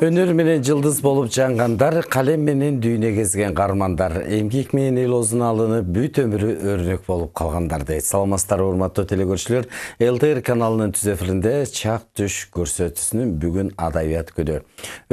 Өнөр менен жылдыз болуп жаңгандар, калем менен дүйнө кезген кармандар, эмгек менен эл оозуна алынып бүт өмүрү өрнөк болуп калгандар дейт. Саламатсыздар урматтуу телекөрүүчүлөр. ЛТР каналынын түз эфиринде чак түш көрсөтүүсүнүн бүгүн адабият күнү.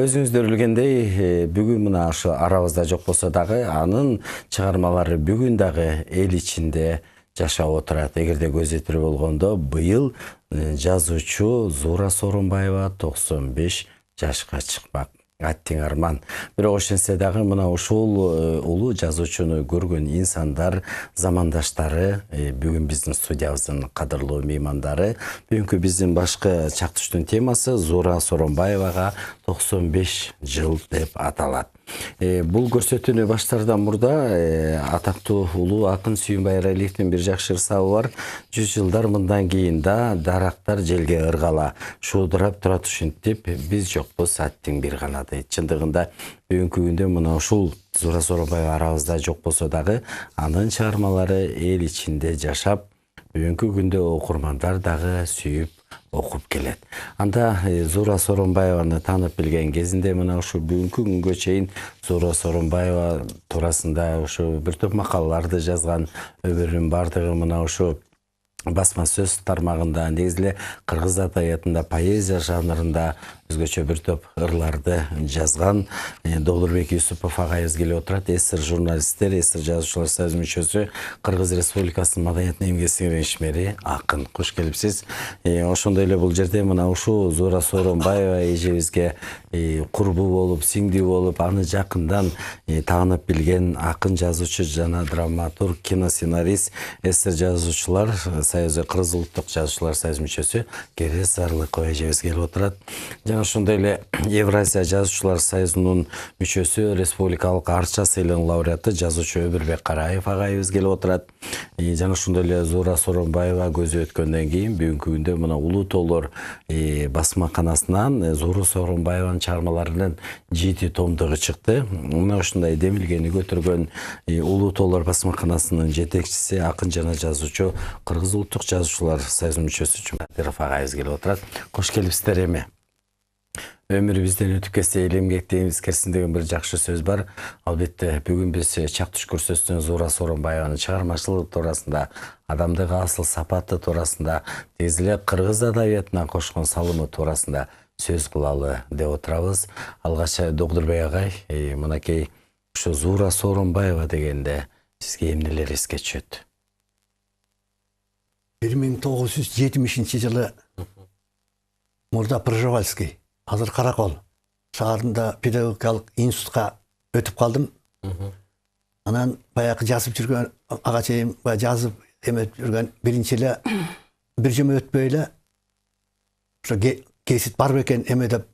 Өзүңүздөр билгендей, бүгүн мына ошо арабызда жок болсо дагы анын чыгармалары бүгүн дагы эл ичинде жашап отурат. Эгерде көзөтүрү болгондо быйыл жазуучу Зуура Сооронбаева 95 жашка чыкпак. Аттиң арман. Бирок ошентсе дагы мына ушул улуу жазуучуну көргөн инсандар, замандаштары, бүгүн биздин студиябыздын кадырлуу меймандары. Бүгүнкү биздин башкы чак түштүн темасы Зуура Сооронбаевага 95 жыл деп аталат. Бул көрсөтүүнү баштаардан мурда атактуу улуу акын Сүйүнбай Эралиевдин бир жакшы ырсабы бар. 100 жылдар мындан кийин да дарактар желге ыргала, шуудурап турат ушинтип, биз жокпуз аттиң бир гана дейт. Чындыгында бүгүнкү күндө мына ушул Зуура Сооронбаева арабызда жок болсо дагы анын чыгармалары эл ичинде жашап, бүгүнкү күндө окурмандар дагы сүйүп окуп келет. Анда Зуура Сооронбаеваны таанып билген кезинде мына ушу бүгүнкү күнгө чейин Зуура Сооронбаева туурасында ушу бир топ макалаларды жазган, өмүрүнүн бардыгы мына ушу басма сөз тармагында, негизинде кыргыз адабиятында, поэзия жанрында өзгөчө бир топ ырларды жазган Долурбек Юсупов агайыбыз келип отурат. СССР журналисттер, СССР жазуучулар союзунун мүчөсү, Кыргыз Республикасынын маданиятына эмгек сиңирген ишмери, акын. Куш келипсиз. Ошондой эле бул жерде мына ушул Зуура Сооронбаева эжебизге курбу болуп, сиңдүү болуп, аны жакындан таанып билген акын, жазуучу жана драматург, киносценарист, СССР жазуучулар союзу, Кыргыз улуттук жазуучулар союзунун мүчөсү Керез Зарлыкова эжебиз келип отурат. Ошондой эле Евразия жазуучулар союзунун мүчөсү, республикалык арча сыйлыгынын лауреаты жазуучу Өмүрбек Караев агайыбыз келип отурат. Жана ошондой эле Зуура Сооронбаева көзү өткөндөн кийин бүгүнкү күндө мына Улуу Тоолор басмаканасынан Зуура Сооронбаеванын чыгармаларынын 7 томдугу чыкты. Мына ушундай демилгени көтөргөн Улуу Тоолор басмаканасынын жетекчиси, акын жана жазуучу, Кыргыз улуттук жазуучулар союзунун мүчөсү Жуматыров агайыбыз келип отурат. Кош келипсиздер эми. Өмүрү бизден өтүп кетсе эл эмгектейбиз керсин деген бир жакшы сөз бар. Албетте бүгүн биз чак түш көрсөтүүсүнөн Зуура Сооронбаеванын чыгармачылыгы туурасында, адамдык асыл сапаты туурасында, тез эле кыргыз адабиятына кошкон салымы туурасында сөз кылалы деп отурабыз. Алгач Догдурбек агай, мынакей ушу Зуура Сооронбаева дегенде сизге эмнелер эске түшөт? 1970 жылы Мурда Пржевальский, азыр Каракол шаарында педагогикалык институтка өтүп калдым. Анан баягы жазып жүргөн агачайым жазып эметип жүргөн биринчи эле бир жума өтпөй эле ошо кесип бар бекен эме деп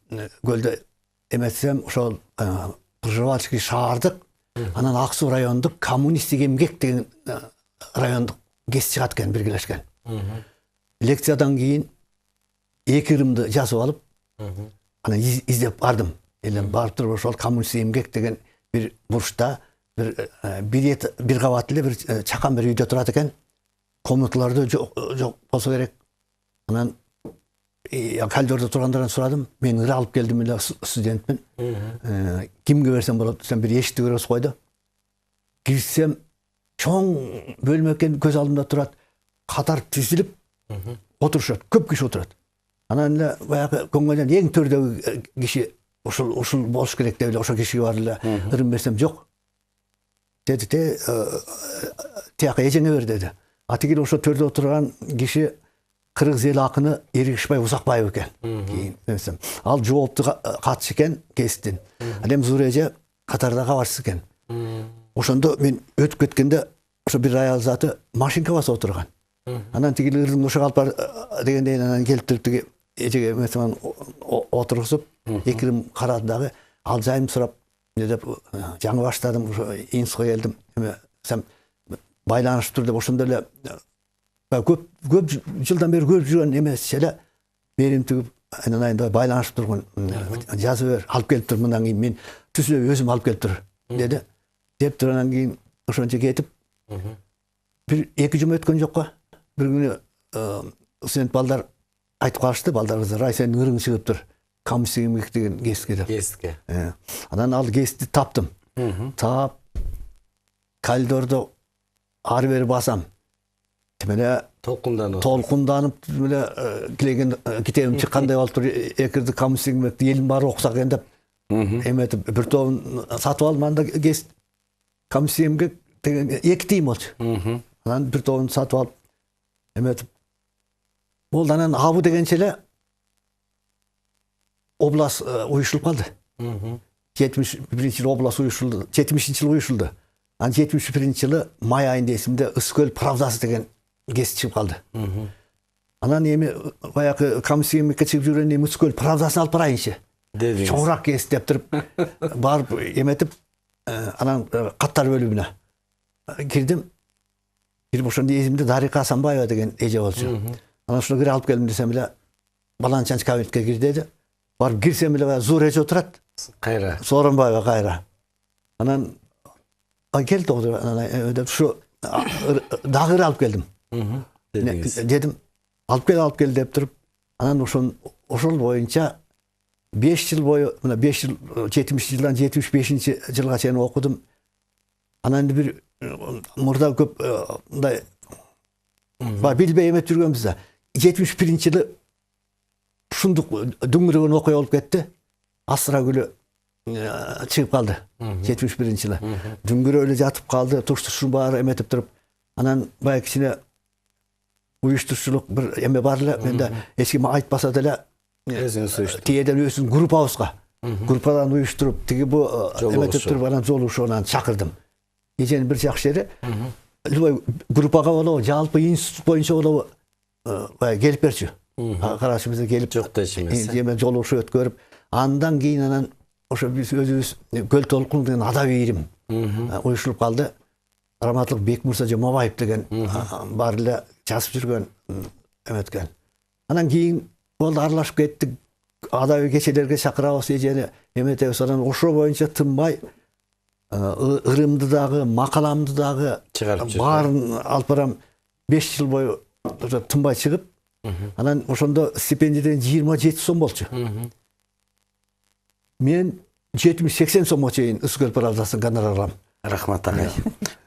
көлдө эметсем, ошол Пржевальский шаардык, анан Ак Суу райондук коммунисттик эмгек деген райондук гез чыгат экен, биргелешкен. Лекциядан кийин 2 ырымды жазып алып, анан издеп бардым. Элем барып туруп ошол коммунисттик эмгек деген бир бурчта бир кабат эле бир чакан бир үйдө турат экен. Комнаталарды жок болсо керек. Анан коридордо тургандардан сурадым. Мен ыры алып келдим эле, студентмин. Кимге берсем болот десем, бир эшикти көрөбүз койду. Кирсем, чоң бөлмө экен, көз алдымда турат. Катар түзүлүп отурушат, көп киши отурат. Анан эле баягы көңүлдөн эң төрдөгү киши ушул болуш керек деп эле ошол кишиге барып эле ырым берсем, жок деди, тияка эжеңе бер деди. Атигил ошо төрдө отурган киши кыргыз эл акыны Эргишбай Узакбаев экен. Ал жоопту катчы экен кесиптин. Ал эми Зуура эже катарда кабарсыз экен. Ошондо мен өтүп кеткенде ошо бир аял заты машинка басып отурган. Анан тигил ырдың ошо калып бар дегенден анан келип туруп тиги эжеге месен отургузуп 2 ырым карады дагы, ал жайым сурап, эмне деп жаңы баштадым, ошо институтка келдим. Эме сен байланышып тур деп ошондо эле көп жылдан бери көрүп жүргөн эмес эле берим тигип, анан айында байланышып турган, жазып бер, алып келип тур, мындан кийин мен түзүлөп өзүм алып келип тур деди. Деп турандан кийин ошончо кетип, бир 2 жума өткөн жок го. Бир күнү студент балдар айтып калышты, балдарыбыз, Рай, сенин ырың чыгып тур. Камсигимик деген кеске деп. Кеске. Анан ал кести таптым. Тап коридордо ары бери басам. Тимеле толкунданып тимеле килеген китебим чыккандай болуп тур. Экирди камсигимекти элим баары окусак экен деп. Эметип бир тобун сатып алдым, анда кес камсигимге деген 2 тиын болчу. Анан бир тобун сатып алып эметип болду. Анан абы дегенче эле область уюшулуп калды. 71-жылы область уюшулду. 70-жылы уюшулду. Анан 71-жылы май айында эсимде Ысыкөл правдасы деген кес чыгып калды. Анан эми баягы камсигимикке чыгып жүргөн эми Ысыкөл правдасын алып барайынчы. Чоңураак кес деп туруп барып эметип анан каттар бөлүмүнө кирдим. Кирип ошондо эсимде Дарика Асанбаева деген эже болчу. Анан ушуну кире алып келдим десем эле баланчанчы кабинетке кир деди. Барып кирсем эле зур эже отурат. Кайра. Сооронбаева кайра. Анан кел токтор анан деп ушу дагы алып келдим. Дедим алып кел деп туруп анан ошол боюнча 5 жыл бою, мына 5 жыл 70-жылдан 75-жылга чейин окудум. Анан бир мурда көп мындай билбей эметип жүргөнбүз да. 71-жылы ушундук дүңгүрөгөн окуя болуп кетти. Астра гүлү чыгып калды. 71-жылы. Дүңгүрө эле жатып калды, туш-тушун баары эметип туруп. Анан баягы кичине уюштурчулук бир эме бар эле. Менде эч ким айтпаса деле тиеден өзүн группадан уюштуруп, тиги бу эметип туруп анан жолугушууна чакырдым. Эженин бир жакшы жери любой группага болобу, жалпы институт боюнча болобу келип берчү. Карашыбызга келип жок дечи эмес. Эме жолугушуу өткөрүп, андан кийин анан ошо биз өзүбүз Көл толкун деген адабий ирим уюшулуп калды. Раматлык Бекмурса Жомабаев деген бар эле жазып жүргөн эметкен. Анан кийин болду, аралашып кеттик. Адабий кечелерге чакырабыз, эжени эметебиз. Анан ошо боюнча тынбай ырымды дагы, макаламды дагы баарын алып барам. 5 жыл бою тынбай чыгып, анан ошондо стипендиядан 27 сом болчу. Мен 70-80 сомго чейин Ысыкөл правдасын гонорар алам. Рахмат агай.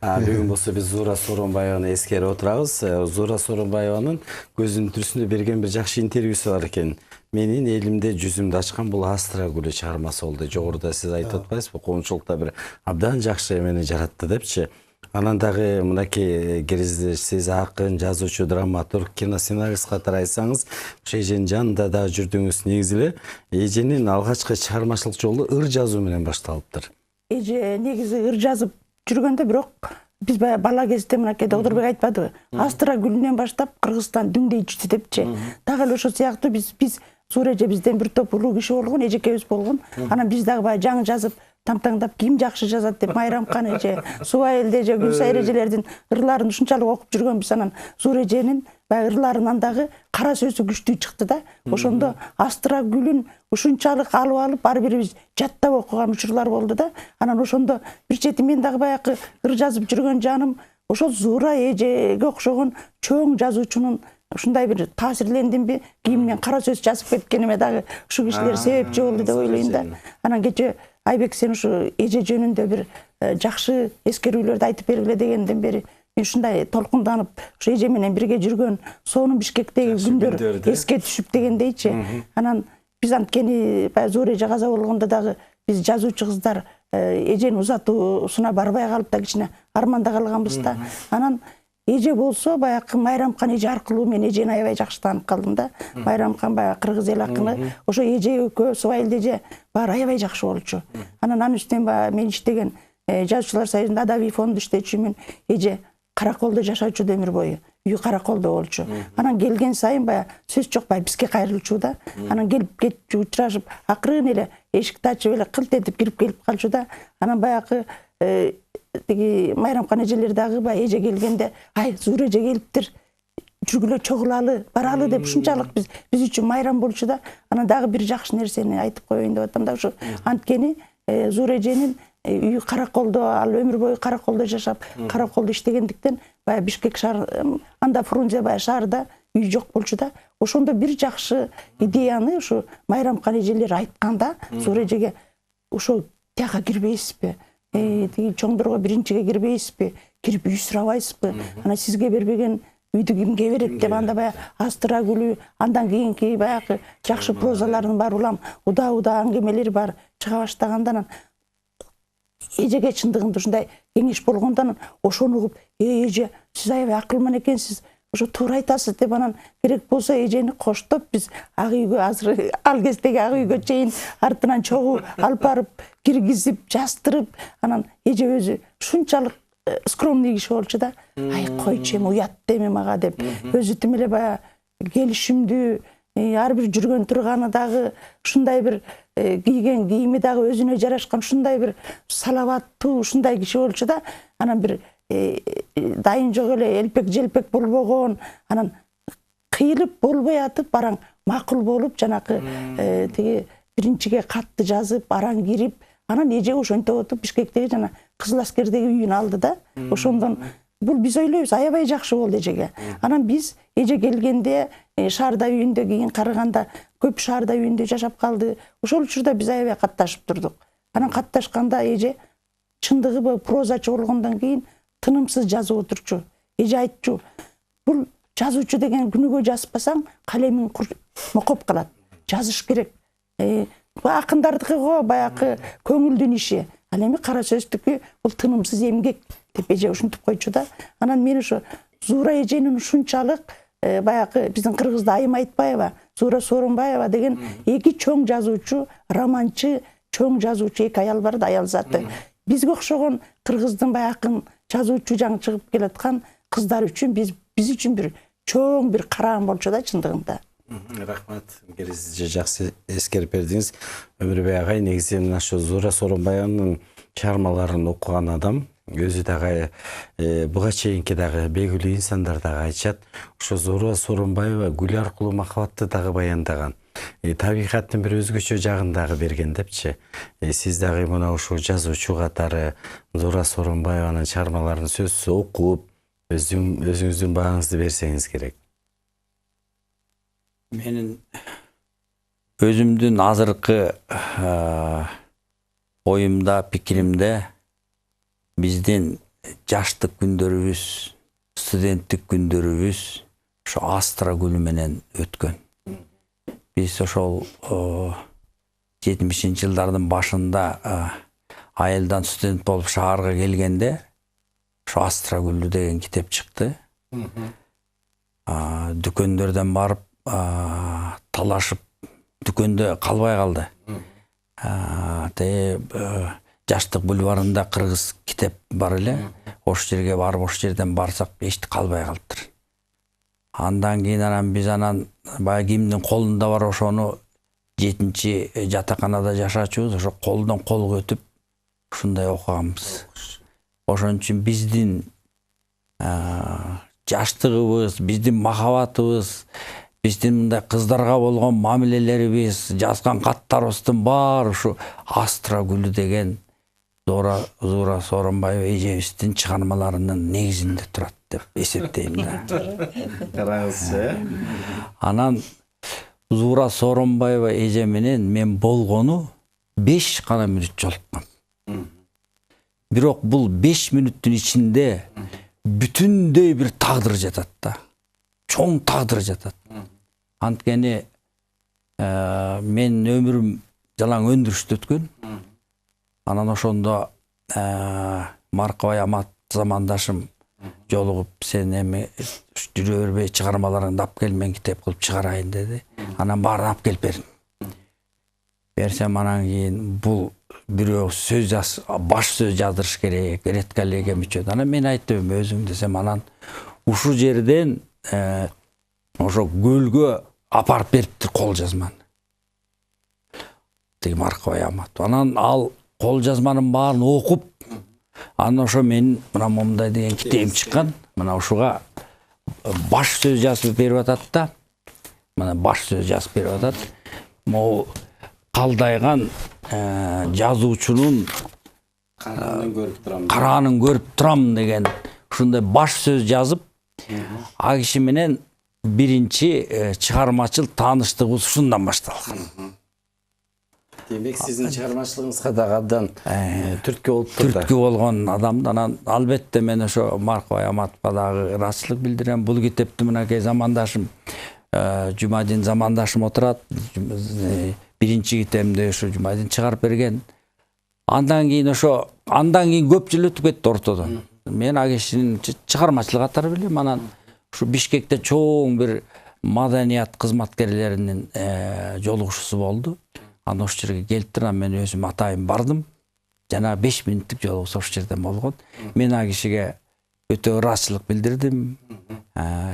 Бүгүн болсо биз Зура Сооронбаеваны эскерип отурабыз. Зура Сооронбаеванын көзүнүн түрүсүндө берген бир жакшы интервьюсу бар экен. Менин элимде жүзүмдү ачкан бул Астра гүлү чыгармасы болду. Жогоруда сиз айтып атпайсызбы, коомчулукта бир абдан жакшы эмени жаратты депчи. Анан дагы мынакей киризде сиз акын, жазуучу, драматург, киносценарист катары айтсаңыз, ошо эженин жанында да жүрдүңүз. Негизи эле эженин алгачкы чыгармачылык жолу ыр жазуу менен башталыптыр. Эже негизи ыр жазып жүргөндө, бирок биз бала кезде мынакей Доктурбек айтпадыбы? Астра гүлүнөн баштап Кыргызстан дүңдей түштү депчи. Дагы эле ошол сыяктуу биз Зур эже бизден бир топ улуу киши болгон, эжекебиз болгон. Анан биз дагы баягы жаңы жазып тамтаңдап ким жакшы жазат деп Майрамкан эже, Субайыл эже, Гүлсайыр эжелердин ырларын ушунчалык окуп жүргөнбүз. Анан Зур эженин баягы ырларынан дагы кара сөзү күчтүү чыкты да. Ошондо Астра гүлүн ушунчалык алып ар бирибиз жаттап окуган учурлар болду да. Анан ошондо бир чети мен дагы баягы ыр жазып жүргөн жаным ошол Зура эжеге окшогон чоң жазуучунун ушундай бир таасирлендимби, кийин мен кара сөз жазып кеткениме дагы ушу кишилер себепчи болду деп ойлойм да. Анан кече Айбек, сен ушу эже жөнүндө бир жакшы эскерүүлөрдү айтып бергиле дегенден бери мен ушундай толкунданып, ушу эже менен бирге жүргөн сонун Бишкектеги күндөр эске түшүп дегендейчи. Анан биз анткени баягы Зур эже каза болгондо дагы биз жазуучу кыздар эженин узатуусуна барбай калып да кичине арманда калганбыз да. Анан эже болсо баягы Майрамкан эже аркылуу мен эжени аябай жакшы таанып калдым да. Майрамкан баягы кыргыз эл акыны, ошо эже экөө, Субайыл эже баары аябай жакшы болчу. Анан анын үстүнөн баягы мен иштеген жазуучулар союзунда адабий фонд иштечүмүн. Эже Караколдо жашачу өмүр бою. Үй Караколдо болчу. Анан келген сайын баягы сөз жок, баягы бизге кайрылчу да. Анан келип кетчү, учурашып, акырын эле эшикти ачып эле кылт этип кирип келип калчу да. Анан баягы тиги Майрамкан эжелер дагы баягы эже келгенде, ай Зур эже келиптир, жүргүлө чогулалы, баралы деп ушунчалык биз үчүн майрам болчу да. Анан дагы бир жакшы нерсени айтып коеюн деп атам да, ушу анткени Зур эженин үй Караколдо, ал өмүр бою Караколдо жашап, Караколдо иштегендиктен баягы Бишкек шаар, анда Фрунзе баягы шаарда үй жок болчу да. Ошондо бир жакшы идеяны ушу Майрамкан эжелер айтканда, зор эжеге ошо тияка кирбейсизби? Тиги чоңдорго биринчиге кирбейсизби? Кирип үй сурабайсызбы? Ана сизге бербеген үйдү кимге берет деп анда баягы Астра гүлү, андан кийинки баягы жакшы прозалардын баары улам уда аңгемелери бар чыга баштаганда анан эжеге чындыгында ушундай кеңеш болгондон ошону угуп, эже сиз аябай акылман экенсиз, ошо туура айтасыз деп анан керек болсо эжени коштоп биз ак үйгө азыр ал кездеги ак үйгө чейин артынан чогуу алып барып киргизип жастырып, анан эже өзү ушунчалык скромный киши болчу да. Ай койчу эми уят эми мага деп өзү тим эле баягы келишимдүү, ар бир жүргөн турганы дагы ушундай бир кийген кийими дагы өзүнө жарашкан ушундай бир салаваттуу ушундай киши болчу да. Анан бир дайын жок эле элпек желпек болбогон, анан кыйылып болбой атып бараң макул болуп жанакы тиги биринчиге катты жазып араң кирип, анан эже ошентип отуп Бишкектеги жана Кызыл Аскердеги үйүн алды да. Ошондон бул биз ойлойбуз аябай жакшы болду эжеге. Анан биз эже келгенде Шаарда үйүндө кийин карыганда көп Шаарда үйүндө жашап калды. Ошол учурда биз аябай катташып турдук. Анан катташканда эже чындыгы прозачы болгондон кийин тынымсыз жазып отурчу. Эже айтчу, бул жазуучу деген күнүгө жазбасаң калемиң мокоп калат. Жазыш керек. Акындардыкы го баягы көңүлдүн иши. Ал эми кара сөздүкү бул тынымсыз эмгек деп эже ушинтип койчу да. Анан мен ошо Зуура эженин ушунчалык баягы биздин кыргызда Айым Айтбаева, Зуура Сооронбаева деген эки чоң жазуучу, романчы, чоң жазуучу эки аял бар да, аял заты. Бизге окшогон кыргыздын баягы жазуучу жаңы чыгып келаткан кыздар үчүн биз үчүн бир чоң бир караан болчу да чындыгында. Рахмат, Кериз жакшы эскерип бердиңиз. Өмүрбек агай негизи мына ошо Зуура Сооронбаеванын чыгармаларын окуган адам, өзү дагы буга чейинки дагы белгилүү инсандар дагы айтышат. Ошо Зуура Сооронбаева гүл аркылуу махабатты дагы баяндаган. Табигаттын бир өзгөчө жагын дагы берген депчи. Сиз дагы мына ушул жазуучу катары Зуура Сооронбаеванын чыгармаларын сөзсүз окуп, өзүңүздүн бааңызды берсеңиз керек. Менин өзүмдүн азыркы оюмда, пикиримде биздин жаштык күндөрүбүз, студенттик күндөрүбүз ошо Астра гүлү менен өткөн. Биз ошол 70-жылдардын башында айылдан студент болуп шаарга келгенде ошо Астра гүлү деген китеп чыкты. Дүкөндөрдөн барып талашып дүкөндө калбай калды. Жаштык бульварында кыргыз китеп бар эле. Ош жерге барып, ош жерден барсак эч калбай калыптыр. Андан кийин анан биз баягы кимдин колунда бар ошону 7-чи жатаканада жашачубуз, ошо колдон колго өтүп ушундай окуганбыз. Ошон үчүн биздин жаштыгыбыз, биздин махабатыбыз, биздин мындай кыздарга болгон мамилелерибиз, жазган каттарыбыздын баары ушу Астра гүлү деген Зуура Сооронбаева эжебиздин чыгармаларынын негизинде турат деп эсептейм да. Караңыз, Анан Зуура Сооронбаева эже менен мен болгону 5 гана мүнөт жолуккан. Бирок бул 5 мүнөттүн ичинде бүтүндөй бир тагдыр жатат да. Чоң тагдыр жатат. Анткени мен өмүрүм жалаң өндүрүштө өткөн. Анан ошондо Маркабай Амат замандашым жолугуп, сен эми жүрө бербей чыгармаларыңды алып кел, мен китеп кылып чыгарайын деди. Анан баарын алып келип бердим. Берсем анан кийин бул бирөө баш сөз жаздырыш керек, редколлегия мүчөсү. Анан мен айттым, өзүң десем, анан ушул жерден ошо көлгө апарып бериптир кол жазманы. Тиги Маркабай Амат. Анан ал кол жазманын баарын окуп, анан ошо мен мына момундай деген китебим чыккан. Мына ушуга баш сөз жазып берип атат да. Мына баш сөз жазып берип атат. Могу калдайган жазуучунун караанын көрүп турам деген ушундай баш сөз жазып, а киши менен биринчи чыгармачыл тааныштыгыбыз ушундан башталган. Демек сиздин чыгармачылыгыңызга дагы абдан түрткү болуп турду. Түрткү болгон адам. Анан албетте мен ошо Маркбай Аматовго дагы ыраазычылык билдирем. Бул китепти мынакей замандашым Жумадин замандашым отурат. Биринчи китебимди ошо Жумадин чыгарып берген. Андан кийин көп жыл өтүп кетти ортодон. Мен ал кишинин чыгармачылык катары билем. Анан ушу Бишкекте чоң бир маданият кызматкерлеринин жолугушуусу болду. Анан ошол жерге келип турам, мен өзүм атайын бардым. Жана 5 мүнөттүк жолугуш ошол жерден болгон. Мен ал кишиге өтө ыраазычылык билдирдим.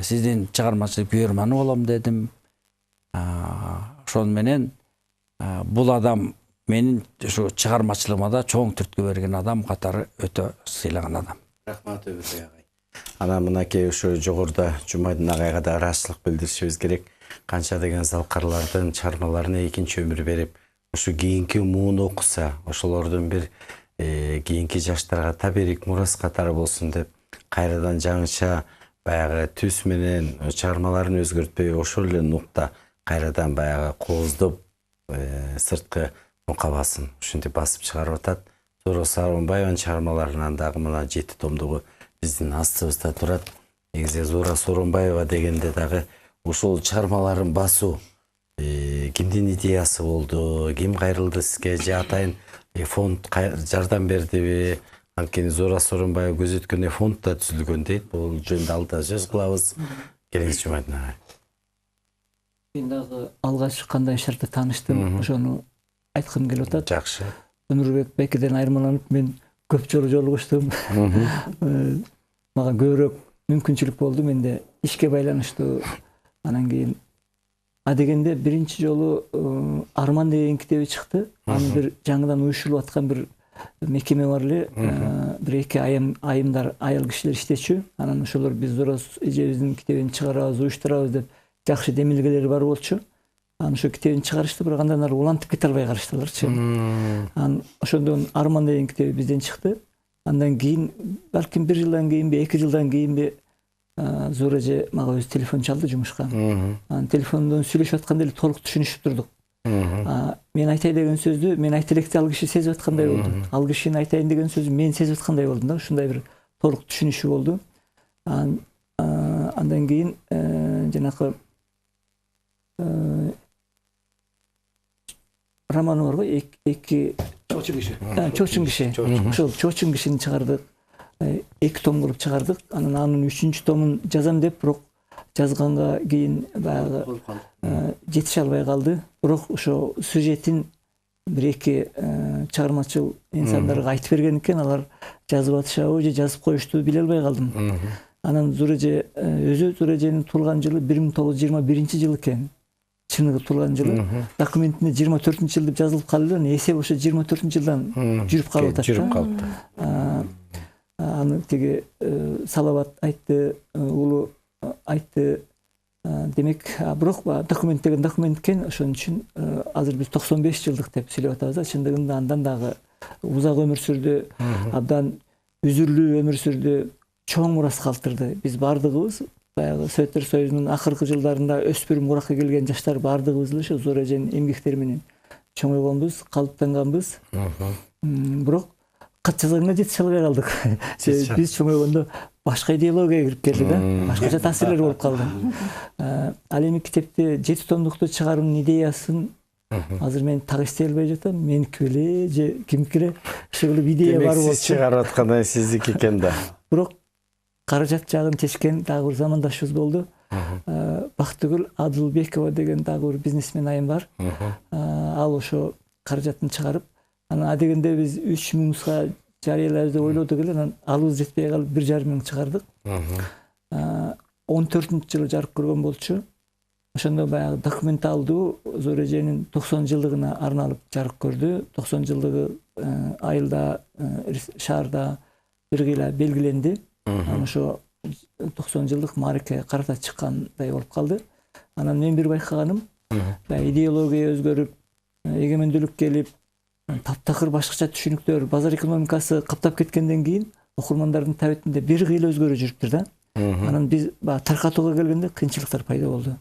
Сиздин чыгармачылык күйөрманы болом дедим. Ошон менен бул адам менин ушу чыгармачылыгыма да чоң түрткү берген адам катары өтө сыйлаган адам. Рахмат Өбөтөй агай. Анан мынакей ошо жогоруда Жумадин агайга да ыраазычылык билдиришибиз керек. Канча деген залкарлардын чыгармаларына экинчи өмүр берип, ушу кийинки муун окуса, ошолордун бир кийинки жаштарга таберик мурас катары болсун деп кайрадан жаңыча баягы түс менен чыгармаларын өзгөртпөй ошол эле нукта кайрадан баягы кооздоп сырткы мукабасын ушинтип басып чыгарып атат. Зора Сооронбаеванын чыгармаларынан дагы мына 7 томдугу биздин астыбызда турат. Негизи Зора Сооронбаева дегенде дагы ушул чыгармаларын басуу кимдин идеясы болду, ким кайрылды сизге, же атайын фонд жардам бердиби? Анткени Зора Сооронбаева көз өткөндө фонд да түзүлгөн дейт. Бул жөнүндө алда сөз кылабыз. Келиңиз Жумадин агай. Мен дагы алгач кандай шартта тааныштым, ошону айткым келип атат. Жакшы. Өнүрбек Бекеден айырмаланып, мен көп жолу жолугуштум. Мага көбүрөөк мүмкүнчүлүк болду, менде ишке байланыштуу. Анан кийин дегенде биринчи жолу Арман деген китеби чыкты. Аны бир жаңыдан уюштурулуп аткан бир мекеме бар эле, бир эки айымдар, аял кишилер иштечү. Анан ошолор биз Зора эжебиздин китебин чыгарабыз, уюштурабыз деп жакшы демилгелери бар болчу. Анан ошо китебин чыгарышты, бирок андан ары улантып кете албай калыштыларчы. Анан ошондон Арман деген китеби бизден чыкты. Андан кийин балким 1 жылдан кийинби, 2 жылдан кийинби Зора эже мага өз телефон чалды жумушка. Анан телефондон сүйлөшүп атканда эле толук түшүнүшүп турдук. Мен айтайын деген сөздү мен айта электе ал киши сезип аткандай болду. Ал кишинин айтайын деген сөзүн мен сезип аткандай болдум да. Ушундай бир толук түшүнүшү болду. Андан кийин жанакы романы бар ғой, эки чоочун киши. Ошол чоочун кишини чыгардык. 2 том кылып чыгардык. Анын 3-чү томун жазам деп, бирок жазганга кийин баягы жетише албай калды. Бирок ошо сюжетин 1-2 чыгармачыл инсандарга айтып берген экен, алар жазып атышабы же жазып коюшту биле албай калдым. Анан Зора эже өзү Зора эженин туулган жылы 1921 экен. Чыныгы туулган жылы. Документинде 24-жыл деп жазылып калды. Эсеп ошо 24-жылдан жүрүп калып атат. Жүрүп калыптыр. Аны тиги Салават айтты, улу айтты. Демек, бирок документ деген документ экен, ошон үчүн азыр биз 95 жылдык деп сүйлөп атабыз. Чындыгында андан дагы узак өмүр сүрдү, абдан үзүрлүү өмүр сүрдү, чоң мурас калтырды. Биз бардыгыбыз баягы Советтер Союзунун акыркы жылдарында өспүрүм уракка келген жаштар бардыгыбыз эле ошо Зора эженин эмгектери менен чоңойгонбуз, калыптанганбыз. Бирок кат жазганга жетише албай калдык. Биз чоңойгондо башка идеологияга кирип келди да, башкача таасирлер болуп калды. Ал эми китепти 7 томдукту чыгаруунун идеясын азыр мен так эстей албай жатам. Меники беле же кимики эле ушул идея бар болчу. Сиз чыгарып аткандай сиздики экен да. Бирок каражат жагын чечкен дагы бир замандашыбыз болду. Бактыгүл Адылбекова деген дагы бир бизнесмен айым бар. Ал ошо каражатын чыгарып, анан дегенде биз 3000 сомго жарыялайбыз деп ойлодук эле, анан алыбыз жетпей калып 1,5 миң чыгардык. 14-жылы жарык көргөн болчу. Ошондо баягы документалдуу Зора эженин 90 жылдыгына арналып жарык көрдү. 90 жылдыгы айылда, шаарда бир кыйла белгиленди. Анан ошо 90 жылдык маарике карата чыккандай болуп калды. Анан мен бир байкаганым, идеология өзгөрүп, эгемендүүлүк келип, таптакыр башкача түшүнүктөр, базар экономикасы каптап кеткенден кийин окурмандардын табитинде бир кыйла өзгөрүү жүрүптүр да. Анан биз баягы таркатууга келгенде кыйынчылыктар пайда болду.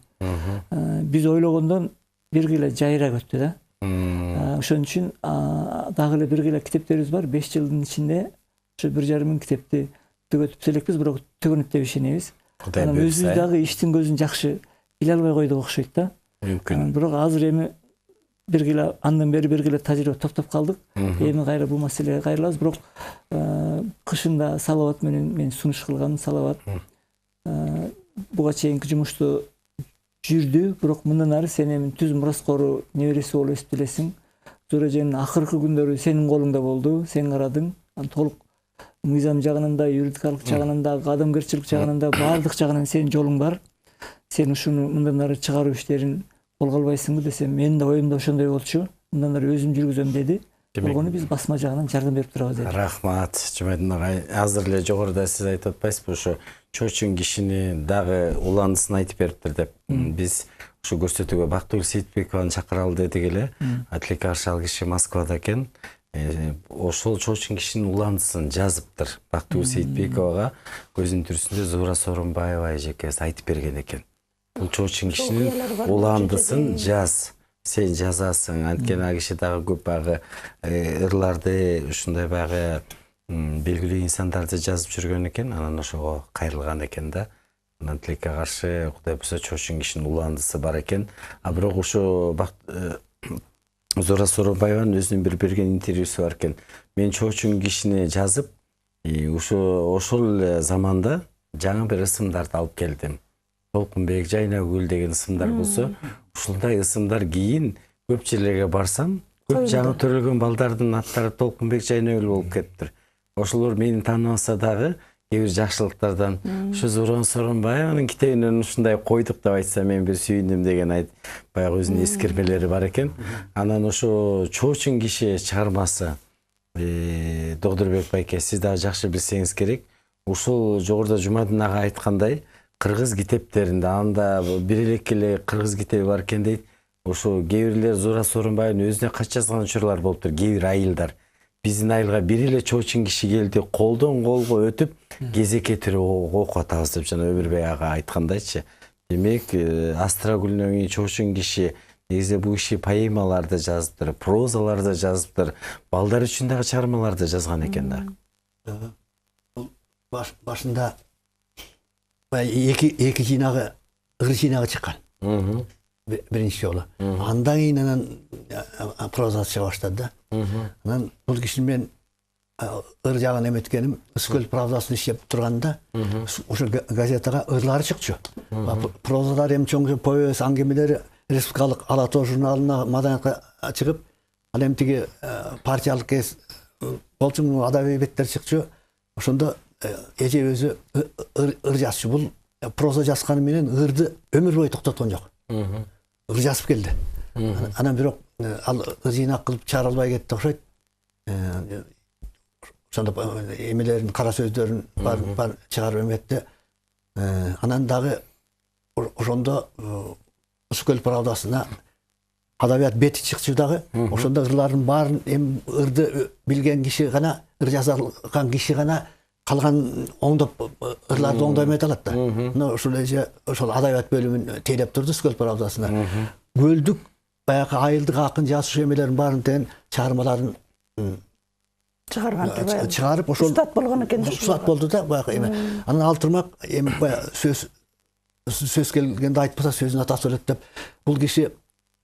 Биз ойлогондон бир киле жайыраак өттү да. Ошон үчүн дагы эле бир киле китептерибиз бар. 5 жылдын ичинде ошо 1,5 мың китепти түгөтүп элекпиз, бирок түгөнөт деп ишенебиз. Анан өзүбүз дагы иштин көзүн жакшы биле албай койдук окшойт да. Мүмкүн. Бирок азыр эми бир киле андан бери бир киле тажрыйба топтоп калдык. Эми кайра бул маселеге кайрылабыз, бирок кышында Салават менен мен сунуш кылгам. Салават буга чейинки жумушту жүрдү, бирок мындан ары сен эми түз мураскору небереси болуп эсип элесиң. Зууреженин акыркы күндөрү сенин колуңда болду, сен карадың. Толук мыйзам жагынан да, юридикалык жагынан да, адамгерчилик жагынан да, баардык жагынан сенин жолуң бар. Сен ушуну мындан ары чыгаруу иштерин колго албайсыңбы десем, менин да оюмда ошондой болчу. Мындан ары өзүм жүргүзөм деди. Болгону биз басма жагынан жардам берип турабыз деди. Рахмат, Жумайдын агай. Азыр эле жогоруда сиз айтып атпайсызбы, ошо чоочун кишини дагы уландысын айтып бериптир деп. Биз ушу көрсөтүүгө Бактыгүл Сейитбекованы чакыралы дедик эле. Тилекке каршы ал киши Москвада экен. Ошол чоочун кишинин уландысын жазыптыр. Бактыгүл Сейитбековага көзүнүн түрүсүндө Зуура Сооронбаева эжекебиз айтып берген экен. Бул чоочун кишинин уландысын жаз. Сен жазасың. Анткени ал киши дагы көп багы ырларды, ушундай багы белгилүү инсандарды жазып жүргөн экен. Анан ошого кайрылган экен да. Анан тилекке каршы Кудай буюрса чоочун кишинин уландысы бар экен. Бирок ошо Зуура Сооронбаеванын өзүнүн бир берген интервьюсу бар экен. Мен чоочун кишини жазып, ошол заманда жаңы бир ысымдарды алып келдим. Толкунбек, Жайнагүл деген ысымдар болсо, ушундай ысымдар кийин көп жерлерге барсам, көп жаңы төрөлгөн балдардын аттары Толкунбек, Жайнагүл болуп кетиптир. Ошолор мени тааныбаса дагы кээ бир жакшылыктардан ушу Зуура Сооронбаеванын китебинен ушундай койдук деп айтса мен бир сүйүндүм деген баягы өзүнүн эскермелери бар экен. Анан ошо чоочун киши чыгармасы Догдурбек байке, сиз дагы жакшы билсеңиз керек. Ушул жогоруда Жумадын ага айткандай кыргыз китептеринде анда бир эле кыргыз китеби бар экен дейт. Ошо кээ бирлер Зуура Сооронбаеванын өзүнө кат жазган учурлар болуптур, кээ бир айылдар. Биздин айылга бир эле чоочун киши келди, колдон колго өтүп, кезекке туруп окуп атабыз деп жана Өмүрбек ага айткандайчы. Демек, Астрагүлнүн чоочун киши негизи бул киши поэмаларды жазыптыр, прозаларды жазыптыр, балдар үчүн дагы чыгармаларды жазган экен да. Башында эки жыйнагы, ыр жыйнагы чыккан. Биринчи жолу. Андан кийин анан прозасы чыга баштады да. Анан бул кишини мен ыр жагын эметкеним, Үскөл правдасын иштеп турганда, ошо газетага ырлары чыкчу. Прозалар эми чоң повесть, аңгемелери республикалык Ала Тоо журналына маданиятка чыгып, ал эми тиги партиялык болчу адабий беттер чыкчу. Ошондо эже өзү ыр жазчу. Бул проза жазганы менен ырды өмүр бою токтоткон жок. Ыр жазып келди. Анан бирок ал ыр жыйнак кылып чыгара албай кетти окшойт. Ошондо эмелерин, кара сөздөрүн бар чыгарып эметти. Анан дагы ошондо Үскөл правдасына адабият бети чыкчу дагы. Ошондо ырлардын баарын эми ырды билген киши гана, ыр жазган киши гана калган оңдоп ырларды оңдой эмете алат да. Мына ушул эже ошол адабият бөлүмүн тейлеп турду Үскөл правдасына. Бөлдүк баягы айылдык акын жазуучу эмелердин баарын тең чыгармаларын чыгарып ошол устат болгон экен. Устат болду да баягы эме. Анан ал турмак эми баягы сөз келгенде айтпаса сөзүн атасы өлөт деп бул киши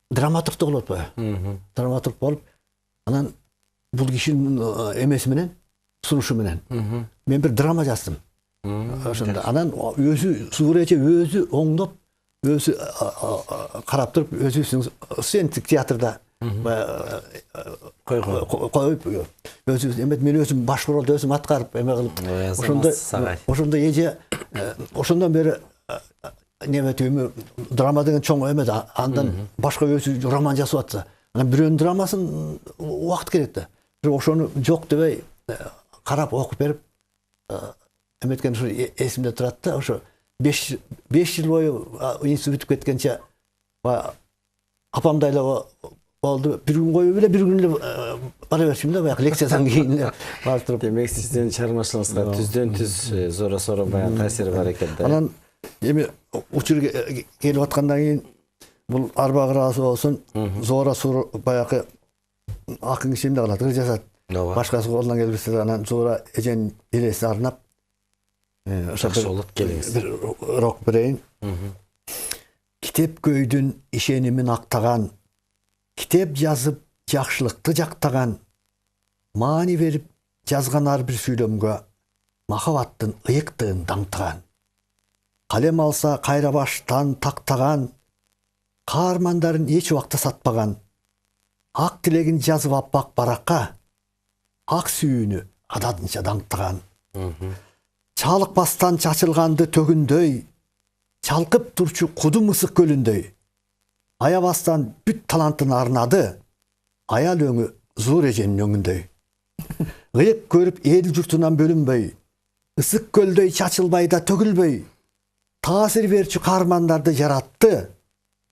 драматург да болот баягы. Драматург болуп анан бул кишинин эмеси менен, сунушу менен мен бир драма жаздым. Ошондо анан өзү Зууреже өзү оңдоп, өзү карап туруп, өзү студенттик театрда коюп өзү эмет мен өзүм баш ролду өзүм аткарып эме кылып ошондо эже ошондон бери немети драма деген чоң эмес, андан башка өзү роман жазып атса, анан бирөөнүн драмасын убакыт керек да. Бирок ошону жок дебей карап окуп берип эметкен ушу эсимде турат да. Ошо 5 жыл бою институт бүтүп кеткенче апамдай эле oldu. Bir gün koyup bile bir gün bana versin de bayağı leksiyadan keyin barıp turup. Демек сиздин чыгармачылыгыңызга түздөн түз Зора Сооронбайдын таасири бар экен да. Анан эми учур келип аткандан кийин бул арба кырасы болсун Зора баягы акын кишимде калат, ыр жасат. Башкасы колунан келбесе анан Зора эженин элесин арнап Жакшы болот, келиңиз. bir rok берейин. Kitep көйдүн ишенимин актаган, kitep жазып жакшылыкты жактаган, маани берип жазган ар бир сүйлөмгө махабаттын ыйыктыгын даңтыган. Калем алса кайра баштан тактаган, каармандарын эч убакта сатпаган, ак тилегин жазып аппак баракка, ак сүйүүнү ададынча даңтыган. Чалыкпастан чачылганды төгүндөй, чалкып турчу куду мысык көлүндөй. Аябастан бүт талантын арнады, аял өңү зор эженин өңүндөй. Ыйык көрүп эл журтунан бөлүнбөй, ысык көлдөй чачылбай да төгүлбөй, таасир берчү каармандарды жаратты,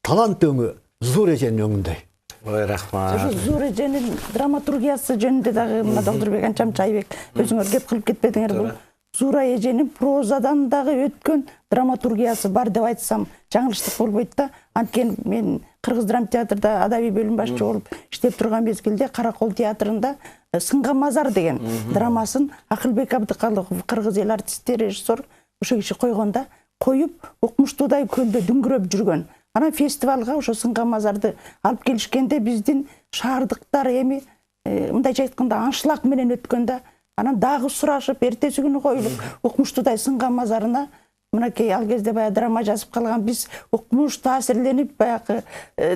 талант өңү зор эженин өңүндөй. Ой, рахмат. Ошо Зор эженин драматургиясы жөнүндө дагы мына Доктурбек Анчам Чайбек өзүңөр кеп кылып кетпедиңер. Бул Зора эженин прозадан дагы өткөн драматургиясы бар деп айтсам жаңылыштык болбойт да. Анткени мен Кыргыз драма театрда адабий бөлүм башчы болуп иштеп турган мезгилде Каракол театрында Сынган мазар деген драмасын Акылбек Абдыкалыков, кыргыз эл артисти, режиссер ошо киши койгонда, коюп укмуштуудай көлдө дүңгүрөп жүргөн. Анан фестивалга ошо Сынган мазарды алып келишкенде биздин шаардыктар эми мындайча айтканда аншлаг менен өткөндө анан дагы сурашып эртеси күнү коюлуп укмуштуудай Сынган мазарына мынакей ал кезде баягы драма жазып калган биз укмуш таасирленип баягы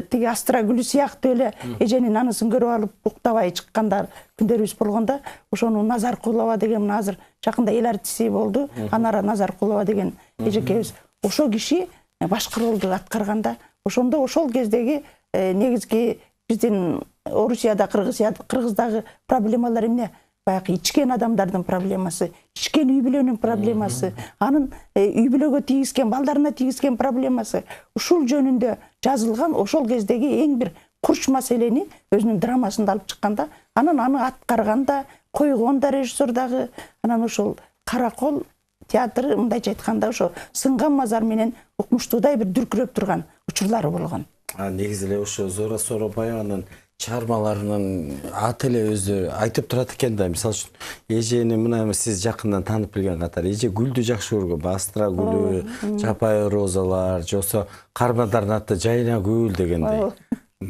тиги Астра гүлү сыяктуу эле эженин анысын көрүп алып уктабай чыккандар күндөрүбүз болгондо ошону Назаркулова деген азыр жакында эл артисти болду. Анара Назаркулова деген эжекебиз ошо киши башкы ролду аткарганда ошондо ошол кездеги негизги биздин Орусияда, Кыргыздагы проблемалар эмне? Баягы ичкен адамдардын проблемасы, ичкен үй бүлөнүн проблемасы, анын үй бүлөгө тийгизген, балдарына тийгизген проблемасы ушул жөнүндө жазылган ошол кездеги эң бир курч маселени өзүнүн драмасында алып чыкканда, анан аны аткарганда, койгон да режиссер дагы, анан ошол Каракол театры мындайча айтканда ошо Сынган мазар менен укмуштуудай бир дүркүрөп турган учурлары болгон. Негизи эле ошо Зора Сооронбаеванын чыгармаларынын аты эле өзү айтып турат экен да. Мисалы үчүн эжени мына сиз жакындан таанып билген катары эже гүлдү жакшы көргөн. Астра гүлү, жапайы розалар, жосо каармандардын аты Жайна гүл дегендей.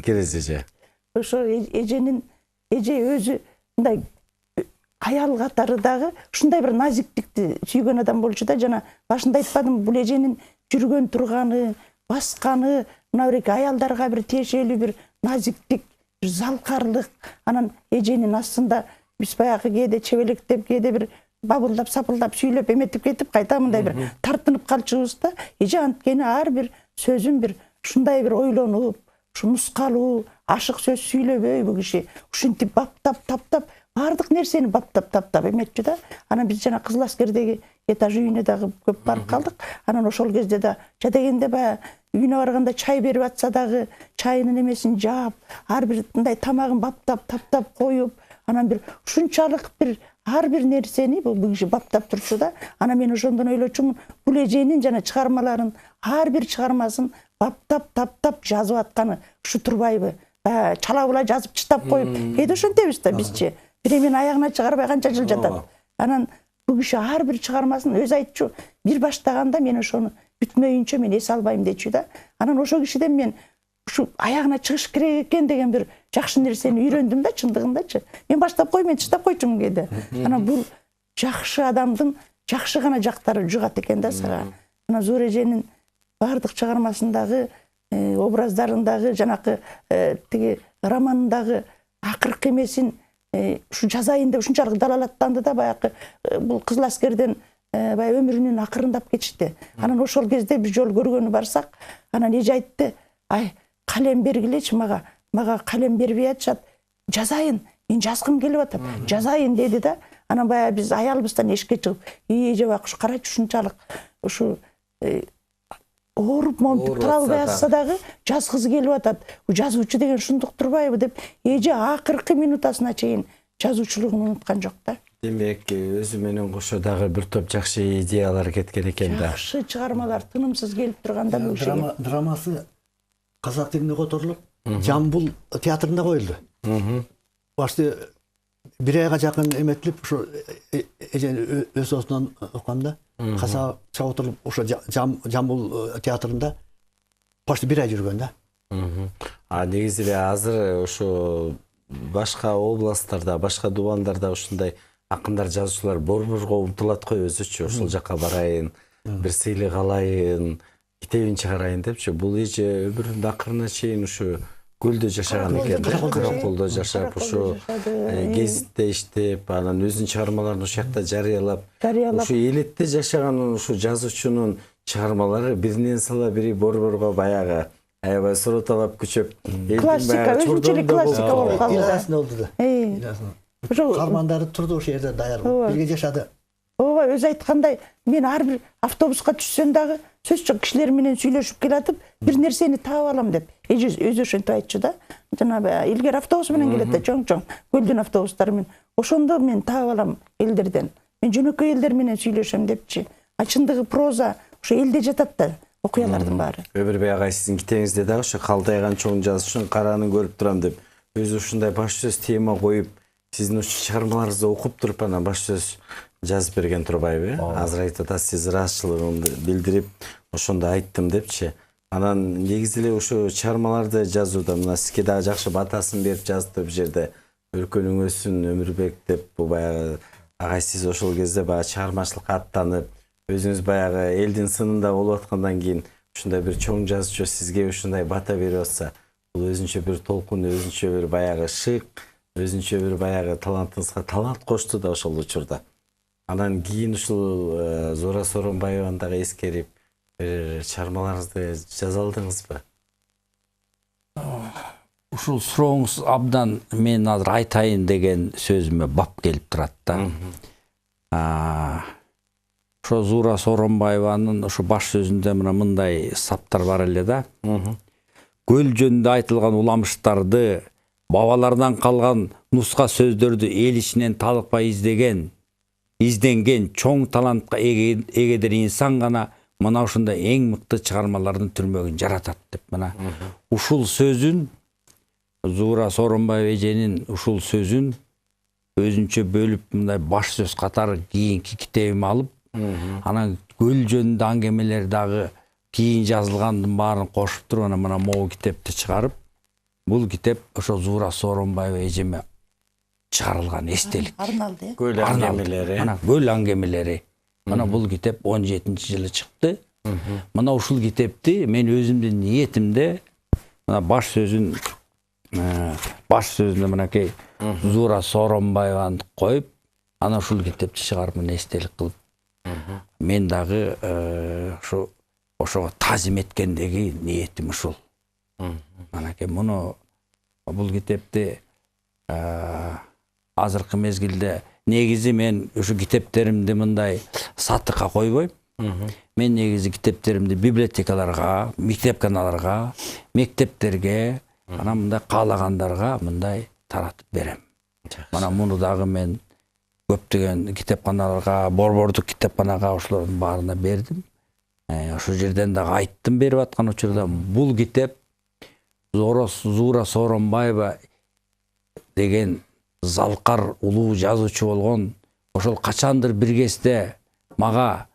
Керез эже. Ошо эже өзү мындай аял катары дагы ушундай бир назиктикти сүйгөн адам болчу да. Жана башында айтпадым, бул эженин жүргөн турганы, басканы, мына бир аялдарга бир тиешелүү бир назиктик, бир залкарлык. Анан эженин астында биз баягы кээде чебелектеп, кээде бир бабылдап, сапылдап, сүйлөп эметип кетип, кайта мындай бир тартынып калчубуз да. Эже анткени ар бир сөзүн бир ушундай бир ойлонуп, ушу нускалуу, ашык сөз сүйлөбөй бул киши. Ушинтип баптап, таптап, бардык нерсени баптап, таптап эметчү да. Анан биз жана Кызыл Аскердеги этаж үйүнө дагы көп барып калдык. Анан ошол кезде да жадегенде баягы үйүнө барганда чай берип атса дагы чайынын эмесин жаап, ар бир мындай тамагын баптап, таптап коюп, анан бир ушунчалык бир ар бир нерсени бул киши баптап турчу да. Анан мен ошондон ойлочумун, бул эженин жана чыгармаларын ар бир чыгармасын баптап, таптап жазып атканы ушу турбайбы? Чала була жазып чыттап коюп, кээде ошентебиз да бизчи. Биремин аягына чыгарбай канча жыл жатат. Анан бул киши ар бир чыгармасын өзү айтчу, бир баштаганда мен ошону бүтмөйүнчө мен эс албайм дечү да. Анан ошол кишиден мен ушу аягына чыгыш керек экен деген бир жакшы нерсени үйрөндүм да, чындыгындачы. Мен баштап коймун, чыдап койчумун кээде. Анан бул жакшы адамдын жакшы гана жактары жугат экен да сага. Анан Зора эженин бардык чыгармасындагы образдарындагы жанакы тиги романындагы акыркы эмесин ушу жазайын деп ушунчалык далалаттанды да. Баягы бул Кызыл Аскерден баягы өмүрүнүн акырындап кетишти. Анан ошол кезде бир жолу көргөнү барсак, анан эже айтты, ай калем бергилечи мага калем бербей атышат, жазайын, мен жазгым келип атат, жазайын деди да. Анан баягы биз аялыбыздан эшикке чыгып, эже бак ушу карачы ушунчалык ушу ооруп моментип тура албай атса дагы жазгысы келип атат. Жазуучу деген ушундук турбайбы деп эже акыркы минутасына чейин жазуучулугун унуткан жок да. Демек, өзү менен кошо дагы бир топ жакшы идеялар кеткен экен да. Жакшы чыгармалар тынымсыз келип турганда бул Драмасы казак тилинде которулуп, Жамбыл театрында коюлду. Башты бир айга жакын эметилип, ушу эже өз осунан укканда казак чогултуруп, ушу Жамбыл театрында башты бир ай жүргөн да. Негизи эле азыр ошо башка областтарда, башка дубандарда ушундай акындар, жазуучулар борборго умтулат го өзүчө. Ушул жака барайын, бир сыйлык алайын, китебин чыгарайын депчи. Бул эже өмүрүнүн акырына чейин ушу көлдө жашаган экен. Караколдо жашап, ушу гезитте иштеп, анан өзүнүн чыгармаларын ошол жакта жарыялап, ушу элетте жашаган ушу жазуучунун чыгармалары биринен сала бири борборго баягы аябай суроталап күчөп, классика, өзүнчөлүк классика болуп калды. Иласын oldu da. Ошо кармандары турду ошол жерде даяр болуп, бирге жашады. Ооба, өзү айткандай, мен ар бир автобуска түшсөм дагы сөз жок кишилер менен сүйлөшүп келатып, бир нерсени таап алам деп. Эже өзү ошентип айтчу да. Жанагы илгери автобус менен келет да, чоң-чоң көлдүн автобустары менен. Ошондо мен таап алам элдерден. Мен жөнөкөй элдер менен сүйлөшөм депчи. Чындыгы проза ошо элде жатат да. Окуялардын баары. Өмүрбек агай, сиздин китебиңизде дагы ошо калтайган чоң жазуучунун караанын көрүп турам деп өзү ушундай баш сөз тема коюп, сиздин ушу чыгармаларыңызды окуп туруп анан баш сөз жазып берген турбайбы? Азыр айтып атасыз, сиз ыраазычылыгымды билдирип, ошондо айттым депчи. Анан негизи эле ушу чыгармаларды жазууда мына сизге дагы жакшы батасын берип жазды бул жерде. Өлкөнүң өссүн Өмүрбек деп, бул баягы агай сиз ошол кезде баягы чыгармачылыкка аттанып, өзүңүз баягы элдин сынында болуп аткандан кийин ушундай бир чоң жазуучу сизге ушундай бата берип атса, бул өзүнчө бир толкун, өзүнчө бир баягы шык, өзүнчө бир баягы талантыңызга талант кошту да ошол учурда. Анан кийин ушул Зура Сооронбаеваны дагы эскерип, чыгармаларыңызды жаза алдыңызбы? Ушул сурооңуз абдан мен азыр айтайын деген сөзүмө бап келип турат да. Ошо Зура Сооронбаеванын ошо баш сөзүндө мындай саптар бар эле да. Көл жөнүндө айтылган уламыштарды, бабалардан калган нуска сөздөрдү эл ичинен талыкпай изденген чоң талантка эгедир инсан гана мына ушундай эң мыкты чыгармалардын түрмөгүн жаратат деп мына ушул сөзүн, Зура Сооронбаева эженин ушул сөзүн өзүнчө бөлүп мындай баш сөз катары кийинки китебиме алып, анан көл жөнүндө аңгемелер дагы кийин жазылгандын баарын кошуп туруп анан мына могу китепти чыгарып, бул китеп ошо Зура Сооронбаева эжеме чыгарылган эстелик. Арналды. Көл аңгемелери. Мына көл аңгемелери. Мына бул китеп 17-жылы чыкты. Мына ушул китепти мен өзүмдүн ниетимде мына баш сөзүндө мынакей Зура Сооронбаеваны коюп, анан ушул китепти чыгарып мына эстелик кылып. Мен дагы ошого тазим эткендеги ниетим ушул. Манакей муну бул китепти азыркы мезгилде негизи мен ушу китептеримди мындай сатыкка койбойм. Мен негизи китептеримди библиотекаларга, мектепканаларга, мектептерге, анан мындай каалагандарга мындай таратып берем. Мана муну дагы мен көптөгөн китепканаларга, борбордук китепканага ошолордун баарына бердим. Ошол жерден дагы айттым берип аткан учурда бул китеп Зура Сооронбаева деген залкар улуу жазуучу болгон, ошол качандыр бир кезде мага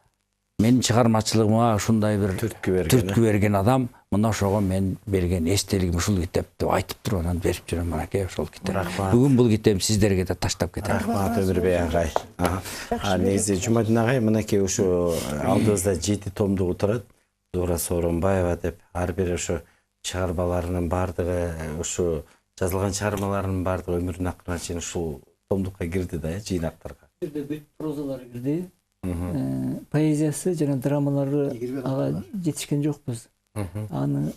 менин чыгармачылыгыма ушундай бир түрткү берген адам, мына ошого мен берген эстелигим ушул китеп деп айтып туруп анан берип жүрөм. Манакей ошол китеп. Бүгүн бул китепти сиздерге да таштап кетем. Рахмат Өмүрбек агай. Негизи Жумадин агай мынакей ушу алдыбызда 7 томдугу турат. Зура Сооронбаева деп ар бир ушу чыгармаларынын баардыгы, ушу жазылган чыгармаларынын баардыгы өмүрүнүн акырына чейин ушул томдукка кирди да, жыйнактарга. Бүт прозалары кирди. Поэзиясы жана драмалары ага жетишкен жокпуз. Аны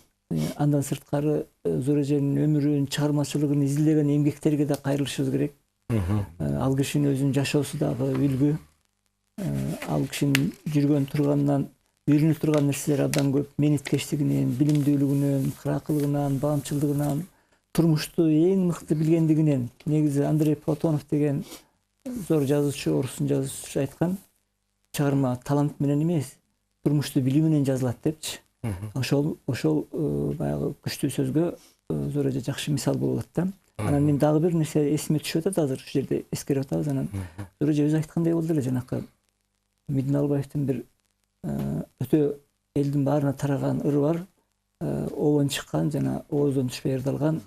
андан сырткары Зура эженин өмүрүн, чыгармачылыгын изилдеген эмгектерге да кайрылышыбыз керек. Ал кишинин өзүнүн жашоосу дагы үлгү. Ал кишинин жүргөн турганынан үйрөнүп турган нерселер абдан көп. Менеткечтигинен, билимдүүлүгүнөн, кыракылыгынан, баамчылдыгынан, турмушту эң мыкты билгендигинен. Негизи Андрей Платонов деген зор жазуучу, орустун жазуучусу айткан, чыгарма талант менен эмес, турмушту билүү менен жазылат депчи. Ошол баягы күчтүү сөзгө зор эже жакшы мисал болот да. Анан мен дагы бир нерсе эсиме түшүп атат азыр, ушул жерде эскерип атабыз. Анан зор эже өзү айткандай болду эле, жанакы Медин Албаевдин бир өтө элдин баарына тараган ыры бар. Оон чыккан жана ооздон түшпөй ырдалган,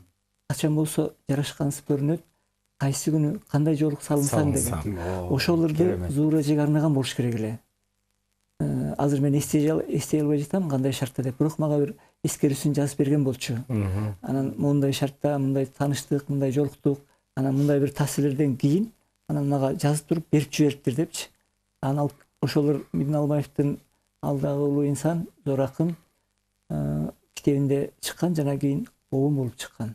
качан болсо жарашкансып көрүнөт, кайсы күнү кандай жолук салынсаң деген. Ошол ырды зор эжеге арнаган болуш керек эле. Азыр мен эстей албай жатам кандай шартта деп, бирок мага бир эскерүүсүн жазып берген болчу. Анан мындай шартта, мындай тааныштык, мындай жолуктук, анан мындай бир таасирлерден кийин анан мага жазып туруп берип жибериптир депчи. Анан ошолор Медин Албаевдин Алдагы улуу инсан, зор акын китебинде чыккан, жана кийин обум болуп чыккан.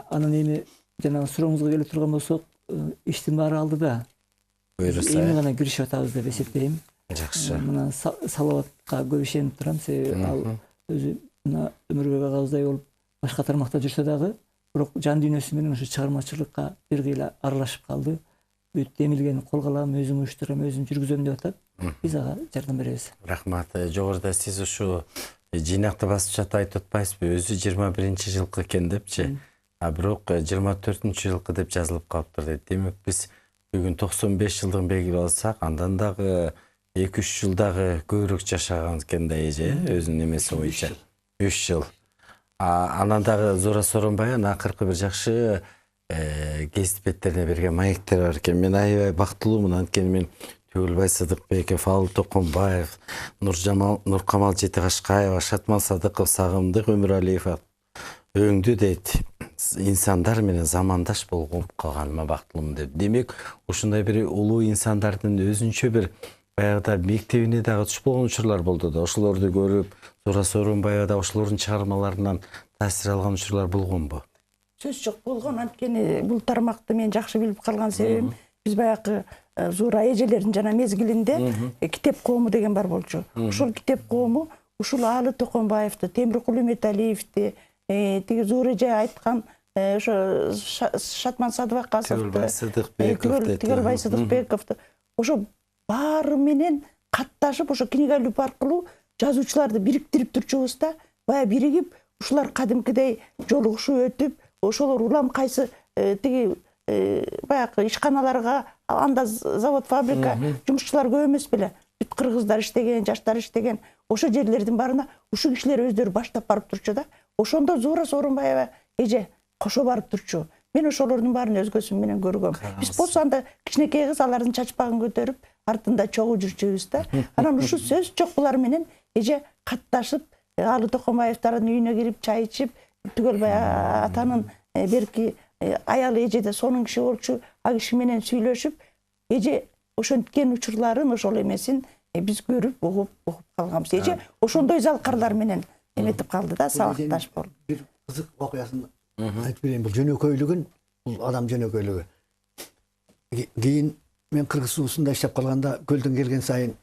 Анан эми жанагы сурооңузга келе турган болсок, иштин баары алдыда. Буюрса. Эми гана киришип атабыз деп эсептейм. Жакшы. Мына салаватка көп ишенип турам. Себеби ал өзү мына Өмүрбек агабыздай болуп башка тармакта жүрсө дагы, бирок жан дүйнөсү менен ушу чыгармачылыкка бир кыйла аралашып калды. Бүт демилгени колго алам, өзүм уюштурам, өзүм жүргүзөм деп атат. Биз ага жардам беребиз. Рахмат. Жогоруда сиз ушу жыйнакты басып жатып айтып атпайсызбы? Өзү 21-жылкы экен депчи. А бирок 24-жылкы деп жазылып калыптыр дейт. Демек биз бүгүн 95 жылдыгын белгилеп алсак, андан дагы 2-3 жылдагы көбүрөөк жашаган экен да эже, өзүнүн эмеси боюнча. 3 жыл. Анан дагы Зура Сооронбай акыркы бир жакшы гезит беттерине берген маектер бар экен. Мен аябай бактылуумун, анткени мен Төгөлбай Сыдыкбеков, Фалыл Токонбаев, Нуркамал Жетикашкаева, Шатман Садыков, Сагымдык Өмүралиев өңдү дейт. Инсандар менен замандаш болуп калганыма бактылуумун деп. Демек, ушундай бир улуу инсандардын өзүнчө бир баягыда мектебине дагы түшүп болгон учурлар болду да. Ошолорду көрүп, Зура Сооронбаева да ошолордун чыгармаларынан таасир алган учурлар болгонбу? Сөз жок, болгон. Анткени бул тармакты мен жакшы билип калган себебим, биз баягы Зура эжелердин жана мезгилинде китеп коому деген бар болчу. Ошол китеп коому ушул Алы Токонбаевди, Темиркул Үмөталиевди, тиги Зура эже айткан ошо Шатман Садыкбековду, Төгөлбай Сыдыкбековду, ошо баары менен катташып, ошо книга клуб аркылуу жазуучуларды бириктирип турчубуз да, бая биригип, ушулар кадимкидей жолугушуп өтүп, ошолор улам кайсы тиги баягы ишканаларга, анда завод, фабрика жумушчулар көп эмес беле, бүт кыргыздар иштеген, жаштар иштеген, ошо жерлердин баарына ушул кишилер өздөрү баштап барып турчу да. Ошондо Зура Сооронбаева эже кошо барып турчу. Мен ошолордун баарын өз көзүм менен көргөм. Биз болсо анда кичинекей кыз алардын чачпагын көтөрүп, артында чогуу жүрчүбүз да. Анан ушул сөз жок булар менен эже катташып, Алы Токонбаевдардын үйүнө кирип чай ичип, Төгөлбай атанын берки аялы эже да сонун киши болчу, а киши менен сүйлөшүп, эже ошенткен учурларын, ошол эмесин биз көрүп, угуп калганбыз. Эже ошондой залкарлар менен эметип калды да, сабакташ болуп. Бир кызык окуясын айтып берейин. Бул жөнөкөйлүгүн, бул адам жөнөкөйлүгү. Кийин мен Кыргыз суусунда иштеп калганда көлдөн келген сайын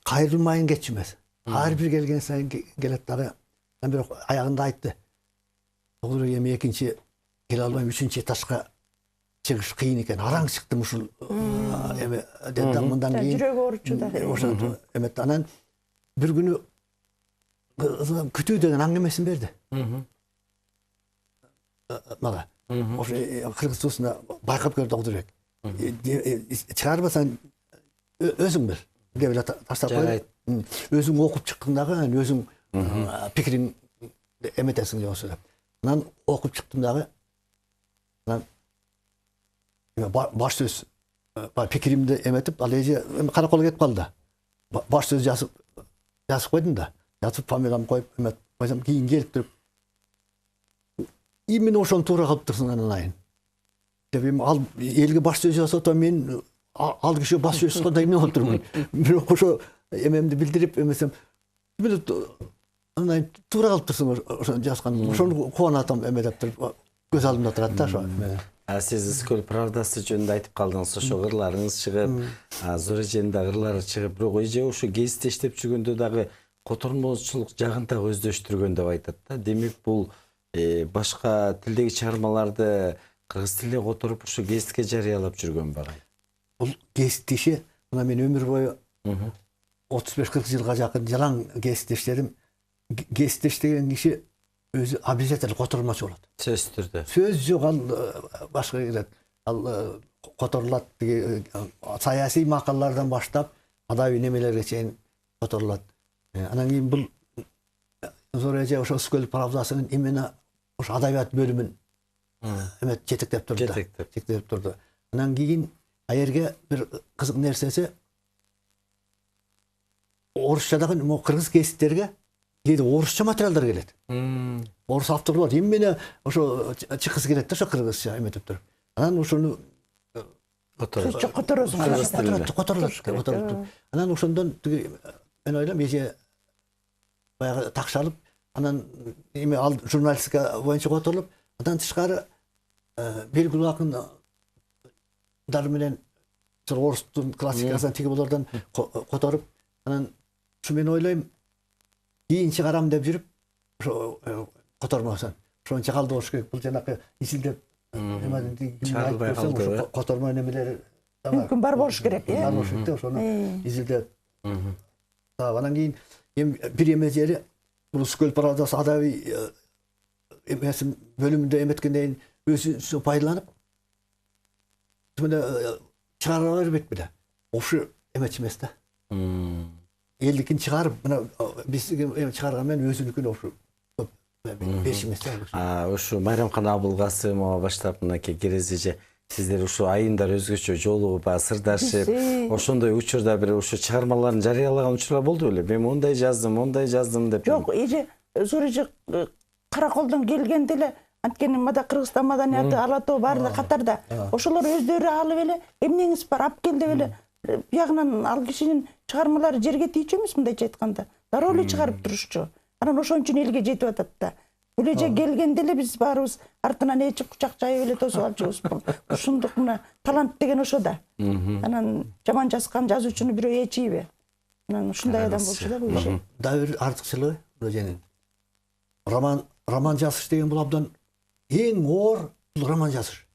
кайрылмайын кетчү эмес. Ар бир келген сайын келет дагы. Бирок аягында айтты. Тогур эми экинчи келе албайм, үчүнчү этажга чыгыш кыйын экен. Араң чыктым ушул эме деди. Мындан кийин жүрөгү ооручу да. Ошо эмет. Анан бир күнү күтүү деген аңгемесин берди. Мага. Ошо Кыргыз суусунда байкап көр Тогдурбек. Чыгарбасаң өзүң бил деп эле таштап койду. Өзүң окуп чыктың дагы, өзүң пикириң эметесиң деп ошо. Анан окуп чыктым дагы. Анан баш сөз пикиримди эметип, ал эже караколго кетип калды. Баш сөз жазып койдум да. Жазып фамилиямды коюп эметип койсом, кийин келип туруп именно ошону туура кылып турсуң анан айын. Деп ал элге баш сөз жасап, мен ал киши баш сөз жазганда эмне болуп турмун. Бирок ошо эмемди билдирип эмесем, анан туура кылып турсуң ошону жазган. Ошону кубанып атам эме деп туруп көз алдымда турат да ошо. Сиз Скөл правдасы жөнүндө айтып калдыңыз, ошо ырларыңыз чыгып, Зор эженин да ырлары чыгып, бирок эже ошо гезитте иштеп жүргөндө дагы котормочулук жагын да өздөштүргөн деп айтат да. Демек бул башка тилдеги чыгармаларды кыргыз тилине которуп ошо гезитке жарыялап жүргөн багай. Бул гезит иши мына мен өмүр бою 35-40 жылга жакын жалаң гезитте иштедим. Гезитте иштеген киши өзү обязательно котормочу болот. Сөзсүз түрдө. Сөз жок, ал башка келет. Ал которулат, саясий макалалардан баштап адабий немелерге чейин которулат. Анан кийин бул Зор эже ошо Скөл правдасынын именно ошо адабият бөлүмүн эмет жетектеп турду. Жетектеп турду. Анан кийин аерге бир кызык нерсеси орусчадагы могу кыргыз гезиттерге кээде орусча материалдар келет. Орус авторлор именно ошо чыккысы келет да ошо кыргызча эметип туруп. Анан ошону которосуң. которулат. Анан ошондон тиги мен ойлойм эже баягы такшалып, анан эме ал журналистика боюнча которулуп, андан тышкары белгилүү акындар менен орустун классикасынан тиги булардан которуп, анан ушу мен ойлойм кийин чыгарам деп жүрүп, ошо котормосун. Ошону чыгалды болуш керек. Бул жанакы изилдеп Чыгарылбай калды. Котормо немелери Мүмкүн бар болуш керек, бар болуш керек, ошону изилдеп. Анан кийин бир эме жери бул Скөл правдасы адабий эмесин бөлүмүндө эметкенден кийин өзү пайдаланып чыгара бербейт беле. Ошо эметчи эмес да. Элдикин чыгарып, мына биз чыгарган менен өзүнүкүн ошо беш эмес да. Ошо Майрамкан Абылкасымова баштап мынакей Керезеже сиздер ушу айымдар өзгөчө жолугуп, сырдашып, ошондой учурда бир ушу чыгармаларын жарыялаган учурлар болду беле? Мен мондай жаздым деп. Жок, эже Зор эже Караколдон келгенде эле анткени мада Кыргызстан маданияты ала тоо баары катарда. Ошолор өздөрү алып эле эмнеңиз бар, алып кел деп эле биягынан ал кишинин чыгармалары жерге тийчү эмес, мындайча айтканда. Дароо эле чыгарып турушчу. Анан ошон үчүн элге жетип атат да. Бул эже келгенде эле биз баарыбыз артынан ээчип кучак жайып эле тосуп алчубуз. Ушундук мына талант деген ошо да. Анан жаман жазган жазуучуну бирөө ээчийби? Анан ушундай адам болчу да бул эже. Дагы бир артыкчылыгы бул эженин. Роман жазыш деген бул абдан эң оор роман жазыш.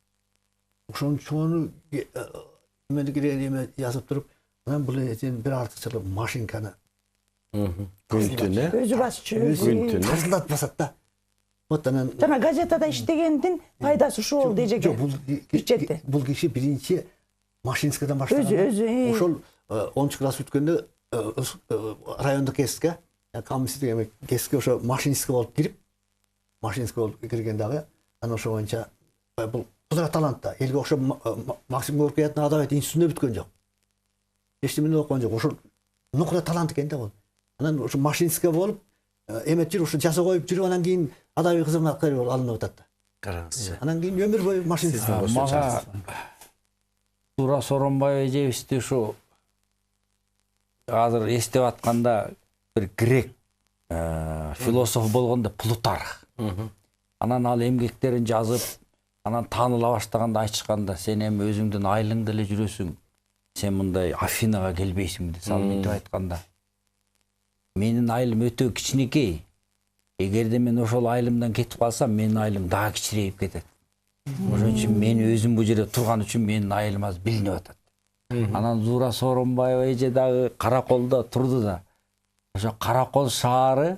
Ошону эме жазып туруп, анан бул эженин бир артыкчылыгы машинканы Күнтүнө. Өзү басчу. Күнтүнө. тазалап басат да. Вот анан жана газетада иштегендин пайдасы ушул болду эжеге. Бул киши биринчи машинскадан баштаган. Ошол 10 класс өткөндө райондук КСК, комиссия деген КСК ошо машинистка болуп кирип, кирген дагы, анан ошо боюнча бул кудурат талант да. Элге ошо Максим Горький атынан адабият институтуна бүткөн жок. Эчтеме окуган жок. Ошол нукура талант экен да бул. Анан ошо машинистка болуп, эмет жүрүп, ошо жаза коюп жүрүп, анан кийин адабий кызматка алынып атат да. Караңызчы. Анан кийин өмүр бою машинистка болуп. Мага Тура Соронбай эжебизди ушу азыр эстеп атканда бир грек философ болгондо Плутарх. Анан ал эмгектерин жазып, анан тааныла баштаганда айтышканда, сен эми өзүңдүн айылыңда эле жүрөсүң. Сен мындай Афинага келбейсиң деп мынтип айтканда. Менин айылым өтө кичинекей. Эгерде мен ошол айылымдан кетип калсам, менин айылым дагы кичирейип кетет. Ошон үчүн мен өзүм бул жерде турган үчүн менин айылым аз билинип атат. Анан Зуура Сооронбаева эже дагы Караколдо турду да. Ошо Каракол шаары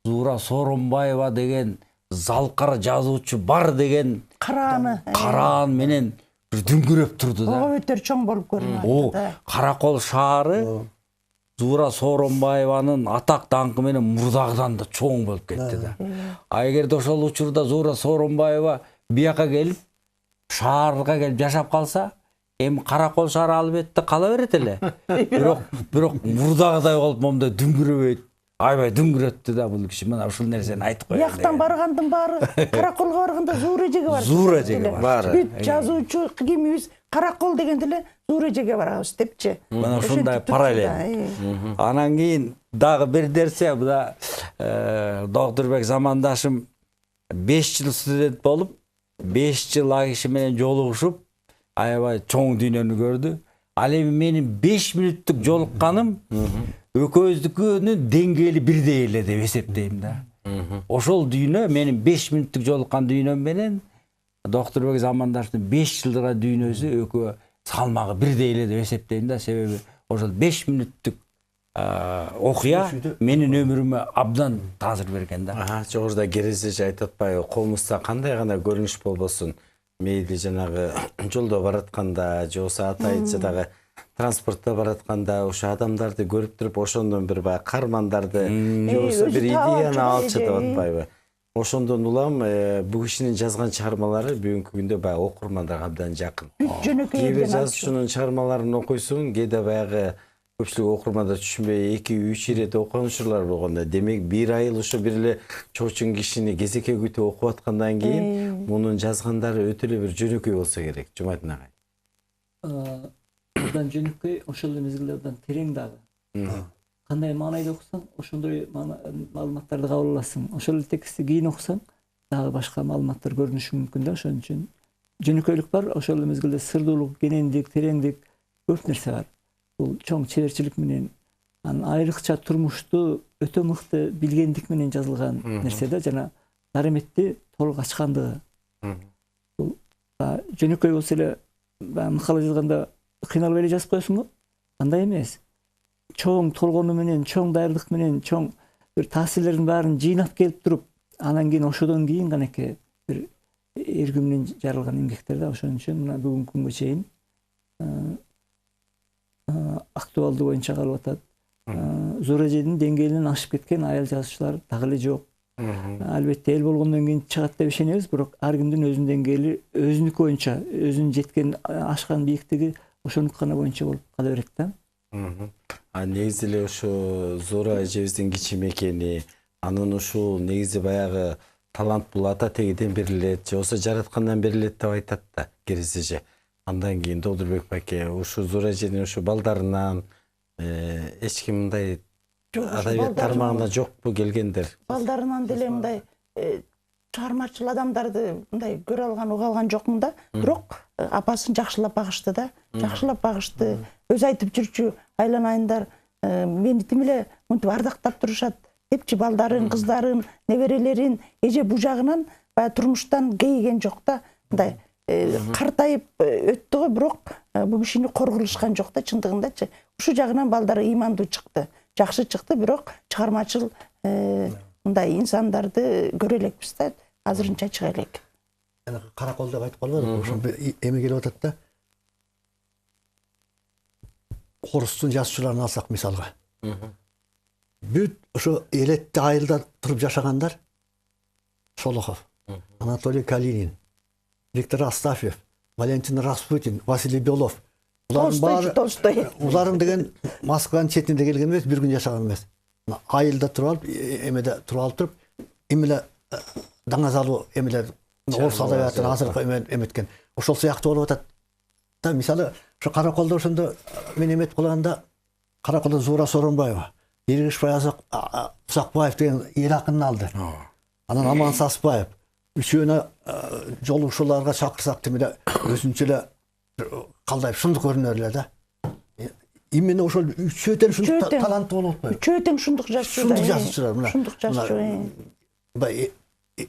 Зуура Сооронбаева деген залкар жазуучу бар деген караан менен бир дүңгүрөп турду да. Ого өтөр чоң болуп көрүнөт. О, Каракол шаары Зуура Сооронбаеванын атак даңкы менен мурдагыдан да чоң болуп кетти да. А эгерде ошол учурда Зуура Сооронбаева бияка келип, шаарга келип жашап калса, эми Каракол шаары албетте кала берет эле. Бирок мурдагыдай болуп момундай дүңгүрөбөйт. Айбай дүңгүрөттү да бул киши. Мына ушул нерсени айтып коеюн. Бияктан баргандын баары Караколго барганда Зуура эжеге бар. Зуура эжеге бар. Бүт жазуучу кимибиз Каракол дегенде эле Зуура эжеге барабыз депчи. Мына ушундай параллель. Анан кийин дагы бир нерсе, буда Доктурбек замандашым 5 жыл студент болуп, 5 жыл ал киши менен жолугушуп аябай чоң дүйнөнү көрдү. Ал эми менин 5 мүнөттүк жолукканым экөөбүздүкүнүн деңгээли бирдей эле деп эсептейм да. Ошол дүйнө менин 5 мүнөттүк жолуккан дүйнөм менен Доктурбек Замандаштын 5 жылдыгы дүйнөсү экөө салмагы бирдей эле деп эсептейм да. Себеби ошол 5 мүнөттүк окуя менин өмүрүмө абдан таасир берген да. Жогоруда Керезеже айтып атпайбы, комузда кандай гана көрүнүш болбосун, мейли жанагы жолдо баратканда, же болбосо атайынча дагы транспортто баратканда ошо адамдарды көрүп туруп ошондон бир баягы кармандарды же болбосо бир идеяны алчу деп атпайбы. Ошондон улам бул кишинин жазган чыгармалары бүгүнкү күндө баягы окурмандарга абдан жакын. Кээ бир жазуучунун чыгармаларын окуйсуң, кээде баягы көпчүлүк окурмандар түшүнбөй 2-3 ирет окуган учурлар болгондо, демек бир айыл ошо бир эле чоочун кишини кезекке күтүп окуп аткандан кийин мунун жазгандары өтө эле бир жөнөкөй болсо керек, Жумайдын агай. Абдан жөнөкөй, ошол эле мезгилде абдан терең дагы. Кандай маанайда окусаң, ошондой маалыматтарды кабыл аласың. Ошол эле текстти кийин окусаң, дагы башка маалыматтар көрүнүшү мүмкүн да. Ошон үчүн жөнөкөйлүк бар, ошол эле мезгилде сырдуулук, кенендик, тереңдик көп нерсе бар. Бул чоң чеберчилик менен, айрыкча турмушту өтө мыкты билгендик менен жазылган нерсе да, жана дарыметти толук ачкандыгы. Бул жөнөкөй болсо эле макала жазганда кыйналып эле жазып коесуң го, андай эмес. Чоң толгону менен, чоң даярдык менен, чоң бир таасирлердин баарын жыйнап келип туруп, анан кийин ошодон кийин ганеке бир эргүү менен жаралган эмгектер да. Ошон үчүн мына бүгүнкү күнгө чейин актуалдуу боюнча калып атат. Зор эженин деңгээлинен ашып кеткен аял жазуучулар дагы эле жок. Албетте эл болгондон кийин чыгат деп ишенебиз, бирок ар кимдин өзүнүн деңгээли өзүнүкү боюнча, өзүнүн жеткен ашкан бийиктиги ошонуку гана боюнча болуп кала берет да. Негизи эле ошо Зора эжебиздин кичим экени, анын ушул негизи баягы талант бул ата тегиден берилет, же болбосо жараткандан берилет деп айтат да Керезеже. Андан кийин Додурбек байке ушу Зора эженин ушу балдарынан эч ким мындай адабият тармагына жокпу келгендер. Балдарынан деле мындай чыгармачыл адамдарды мындай көрө алган, уга алган жокмун да. Бирок апасын жакшылап багышты да. Жакшылап багышты. Өзү айтып жүрчү, айланайындар, мени тим эле мынтип ардактап турушат депчи, балдарын, кыздарын, неберелерин, эже бужагынан баягы турмуштан кейиген жок да. Мындай картайып өттү го, бирок бул кишини кор кылышкан жок да, чындыгындачы. Ушу жагынан балдары ыймандуу чыкты, жакшы чыкты, бирок чыгармачыл мындай инсандарды көрө элекпиз да, азырынча чыга элек. Каракол деп айтып калбадым, ошо эми келип атат да. Орустун жазуучуларын алсак мисалга. Бүт ошо элетти айылда туруп жашагандар: Шолохов, Анатолий Калинин, Виктор Астафьев, Валентин Распутин, Василий Белов. Толстой. Уларым деген Москванын четинде келген эмес, бир күн жашаган эмес. Айылда туруп алып, эмеде туруп алып туруп, эмеле даңазалуу эмелер орус адабиятын азыркы эметкен. Ошол сыяктуу болуп атат. Да, мисалы, ошо Караколдо ошондо мен эметип калганда, Караколдо Зуура Сооронбаева, Эргишбай Усакбаев деген эл акынын алды. Анан Аман Саспаев. Үчөөнө жолугушууларга чакырсак демеле өзүнчө эле калдайып шындык көрүнөр эле да. Именно ошол үчөөтөн шындык таланттуу болуп атпайбы? Үчөөтөн шындык жазчу да. Шындык жазчулар мына. Шындык жазчу. Бай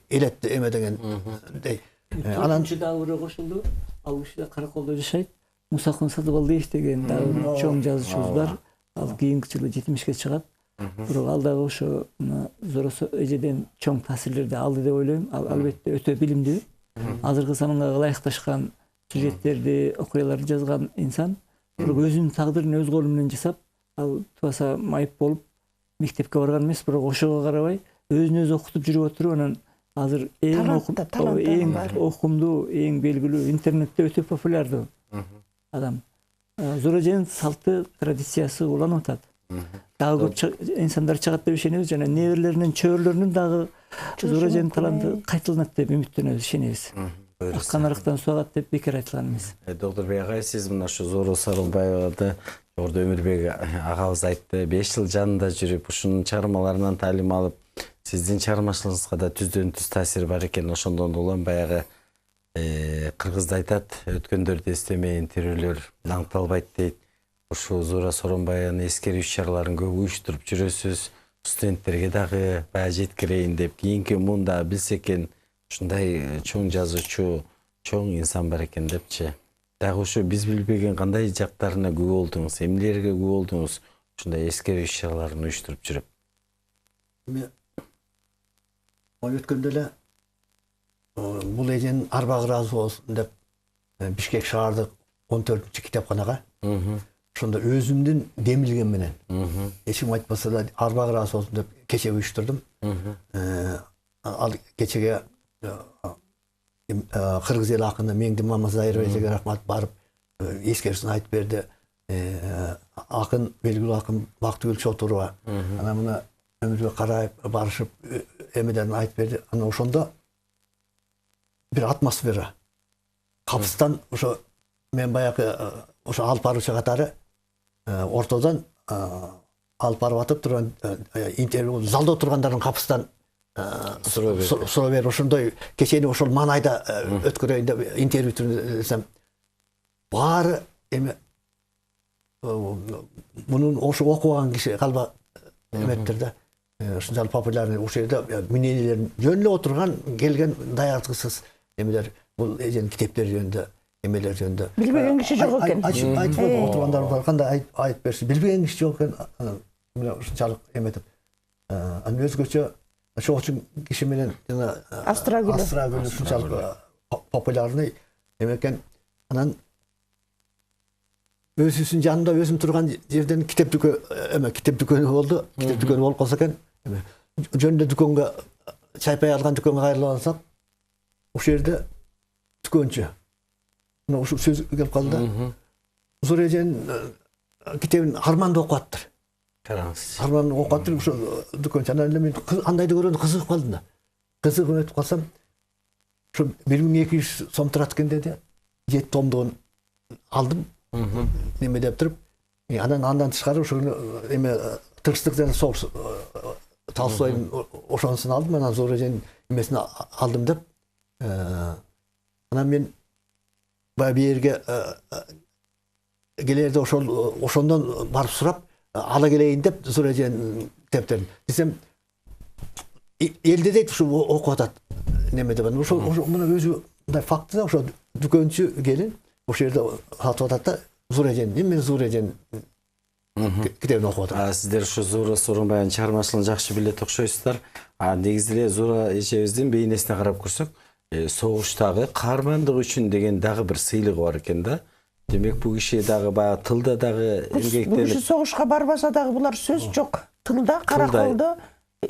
элетти эме деген. Анан дагы бирөө кошулду. Ал киши да Караколдо жашайт. Мусакун Сатыбалдиев деген дагы чоң жазуучубуз бар. Ал кийинки жылы 70ке чыгат. Бирок ал дагы ошо Зора эжеден чоң таасирлерди алды деп ойлойм. Ал албетте өтө билимдүү. Азыркы заманга ылайыкташкан сюжеттерди, окуяларды жазган инсан. Бирок өзүнүн тагдырын өз колу менен жасап, ал тубаса майып болуп мектепке барган эмес, бирок ошого карабай өзүн өзү окутуп жүрүп отуруп, анан азыр эң окумдуу, эң белгилүү, интернетте өтө популярдуу адам. Зора эженин салты, традициясы уланып атат. Дагы көп инсандар чыгат деп ишенебиз, жана неберелеринин, чөбүрлөрүнүн дагы Зора эженин таланты кайтыланат деп үмүттөнөбүз, ишенебиз. Аккан арыктан суу агат деп бекер айтылган эмес. Докторбек агай, сиз мына ушу Зора Сооронбаевады жогоруда Өмүрбек агабыз айтты, 5 жыл жанында жүрүп, ушунун чыгармаларынан таалим алып, сиздин чыгармачылыгыңызга да түздөн түз таасир бар экен. Ошондон улам баягы Кыргызда айтат, өткөндөрдү эстемейин тирүүлөр даңкталбайт дейт. Ушул Зуура Сооронбаеванын эскерүү иш-чараларын көп уюштуруп жүрөсүз. Студенттерге дагы баягы жеткирейин деп, кийинки муунда билсе экен ушундай чоң жазуучу, чоң инсан бар экен депчи. Дагы ушу биз билбеген кандай жактарына күбө болдуңуз, эмнелерге күбө болдуңуз ушундай эскерүү иш-чараларын уюштуруп жүрүп? Эми өткөндө эле бул эженин арбагы ыраазы болсун деп Бишкек шаардык 14-чү китепканага ошондо өзүмдүн демилгем менен эч ким айтпаса да арбагы ыраазы болсун деп кече уюштурдум. Ал кечеге кыргыз эл акыны Меңди Мамасайыр эжеге рахмат барып эскерүүсүн айтып берди. Акын, белгилүү акын Бактыгүл Чотурова анан мына Өмүрбек Караев барышып эмелерин айтып берди. Анан ошондо бир атмосфера. Капыстан ошо мен баягы ошо алып баруучу катары ортодон алып барып атып турган интервью залда отургандардын капыстан суроо берип ошондой кечээни ошол маанайда өткөрөйүн деп интервью түрүндө баары эми мунун ошо окубаган киши калба эметтир да. Ушунчалык популярный ошол жерде мнениелерин жөн эле отурган келген даярдыксыз эмелер бул эженин китептери жөнүндө эмелер жөнүндө Билбеген киши жок экен. Айтып отургандар бар, кандай айтып берсин. Билбеген киши жок экен. Мына ушунчалык эметип. Анан өзгөчө ошол үчүн киши менен жана Астрагүл ушунчалык популярный экен. Анан өзүсүн жанында өзүм турган жерден китеп дүкөнү болду. Китеп дүкөнү болуп калса экен. Жөнүндө дүкөнгө чайпай алган дүкөнгө кайрылып алсак, ошол жерде дүкөнчү. Мына ушул сөз келип калды да. Зуура эженин китебин Арманды окуп аттыр. Караңыз. Арманды окуп аттыр ушул дүкөнчү. Анан мен андайды көргөндө кызыгып калдым да. Кызыгып өтүп калсам, ушу 1200 сом турат экен деди. 7 томдугун алдым. Неме деп туруп, андан тышкары ошо эме тынчтык жана согуш Толстойдун ошонусун алдым. Анан Зуура эженин эмесин алдым деп. Анан мен баерге келерде ошондон барып сурап ала келейин деп Зуура эженин китептерин десем элде дейт ушу окуп атат неме деп. Ошол мына өзү мындай факты да, ошо дүкөнчү келин ошол жерде сатып атат да. Зуура эженин, мен Зуура эженин китебин окуп атам. Сиздер ушу Зуура Сооронбаеванын чыгармачылыгын жакшы билет окшойсуздар. Негизи эле Зуура эжебиздин бейнесине карап көрсөк, согуштагы каармандык үчүн деген дагы бир сыйлыгы бар экен да. Демек бул киши дагы баягы тылда дагы эмгектенип, согушка барбаса дагы булар сөз жок. Тылда, караколдо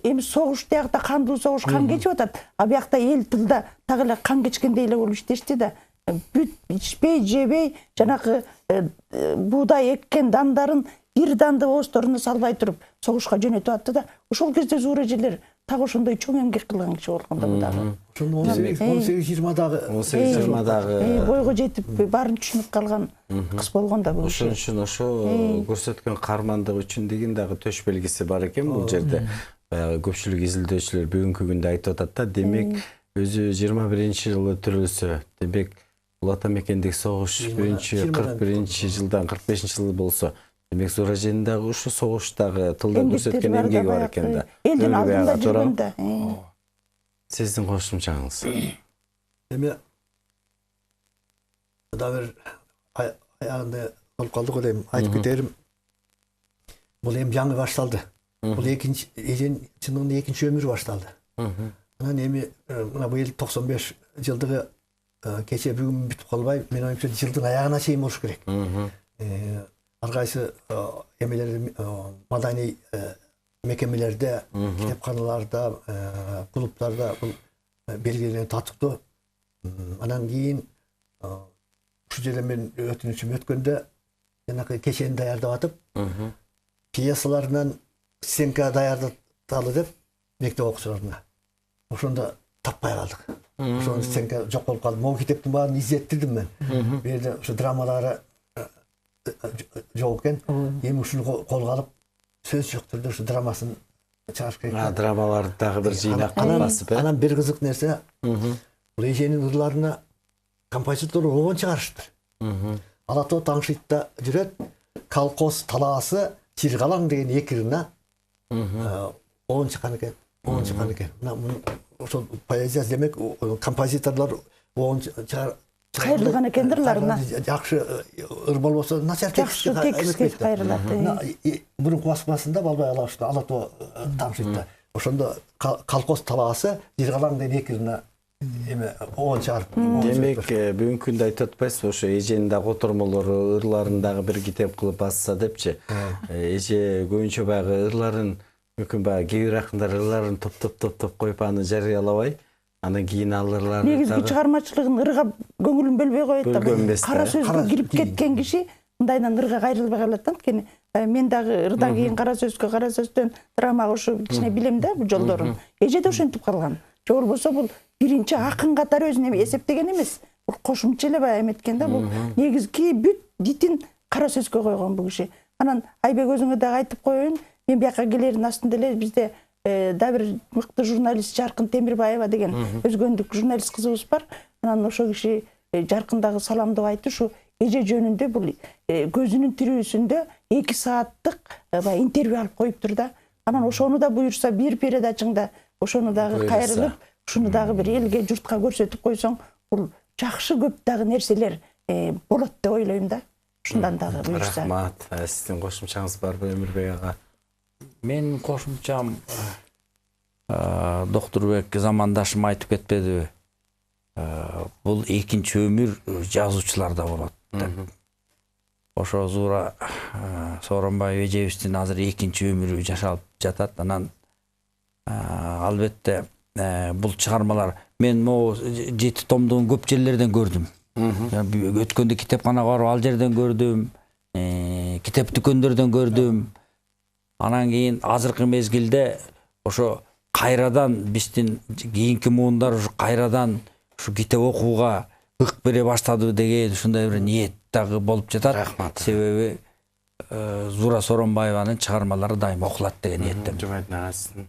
эми согуш диягда кандуу согуш кан кечип атат. А биякта эл тылда так эле кан кечкендей эле болуп иштешти да. Бүт ичпей, жебей, жанагы буудай эккен дандарын бир данды оозторуна салбай туруп согушка жөнөтүп атты да. Ошол кезде Зуура эжелер так ошондой чоң эмгек кылган киши болгондо бу дагы. Ошондо 18-20 дагы бойго жетип баарын түшүнүп калган кыз болгон да бул. Ошон үчүн ошо көрсөткөн каармандык үчүн деген дагы төш белгиси бар экен бул жерде. Баягы көпчүлүк изилдөөчүлөр бүгүнкү күндө айтып атат да. Демек өзү 21-жылы төрөлсө, демек Улуу Ата Мекендеги согуш 41-жылдан 45-жылы болсо, демек Зуура эженин дагы ушу согуштагы тылда көрсөткөн эмгеги бар экен да. Элдин алдында жүргөн да. Сиздин кошумчаңыз. Эми да бир аягында болуп калдык го дейм, айтып кетерим. Бул эми жаңы башталды. Бул экинчи эжен чындыгында экинчи өмүрү башталды. Анан эми мына быйыл 95 жылдыгы кече бүгүн бүтүп калбай, мен оюмча жылдын аягына чейин болуш керек. Ар кайсы эмелерде, маданий мекемелерде, китепканаларда, клубтарда бул белгиленген татыктуу. Анан кийин ушу жерде мен өтүнүчүм өткөндө жанагы кечени даярдап атып, пьесаларынан сценка даярдаталы деп мектеп окуучуларына. Ошондо таппай калдык. Ошону сценка жок болуп калды. Могу китептин баарын издеттирдим мен. Бу жерде ушу драмалары жок экен. Эми ушуну колго алып сөз жок түрдө ушу драмасын чыгарыш керек. Драмаларды дагы бир жыйнак басып, Анан бир кызык нерсе, бул эженин ырларына композитор оон чыгарыштыр. Алатоо Таңшитта жүрөт, колхоз талаасы Чиргалаң деген экирина оон чыккан экен. Ошол поэзия демек композиторлор оон кайрылган экендирлер мына. Жакшы ыр болбосо начар Жакшы текстке кайрылат. Мурунку басмасында Балбай Алашта, Алатоо Таңшитта. Ошондо колхоз талаасы Чиргалаң деген экирина эме оон чыгарып. Демек бүгүнкү күндө айтып атпайсызбы, ошо эженин дагы отурмолору, ырларын дагы бир китеп кылып басса депчи. Эже көбүнчө баягы ырларын мүмкүн баягы кээ бир акындар ырларын топ коюп аны жарыялабай, анан кийин ал ырларды Негизги чыгармачылыгын ырга көңүлүн бөлбөй коет да. Бөлгөн эмес да. Кара сөзгө кирип кеткен киши мындайдан ырга кайрылбай калат да. Анткени мен дагы ырдан кийин кара сөздөн драмага ушу кичине билем да бул жолдорун. Эже да ошентип калган. Же болбосо бул биринчи акын катары өзүн эсептеген эмес. Бул кошумча эле баягы эметкен да. Бул негизги бүт дитин кара сөзгө койгон бул киши. Анан Айбек өзүңө дагы айтып коеюн, мен бияка келердин астында эле бизде да бир мыкты журналист Жаркын Темирбаева деген өзгөндүк журналист кызыбыз бар. Анан ошо киши Жаркындагы саламдоо айтты, ушу эже жөнүндө бул көзүнүн тирүүсүндө 2 сааттык интервью алып коюптур да. Анан ошону да буюрса бир передачаңда ошону дагы кайрылып, ушуну дагы бир элге, журтка көрсөтүп койсоң, бул жакшы көп дагы нерселер болот деп ойлойм да. Ушундан дагы буюрса. Рахмат. Сиздин кошумчаңыз барбы Өмүрбек ага? Мен кошумчам Доктурбек замандашым айтып кетпедиби? Бул экинчи өмүр жазуучуларда болот деп. Ошо Зуура Сооронбаев эжебиздин азыр экинчи өмүрү жашалып жатат. Анан албетте бул чыгармалар мен могу 7 томдугун көп жерлерден көрдүм. Өткөндө китепканага барып ал жерден көрдүм, китеп дүкөндөрдөн көрдүм. Анан кийин азыркы мезгилде ошо кайрадан биздин кийинки муундар ушу кайрадан ушу китеп окууга ык бере баштады деген ушундай бир ниет дагы болуп жатат. Рахмат. Себеби Зуура Сооронбаеванын чыгармалары дайыма окулат деген ниеттемин. Жубайдын ага сиздин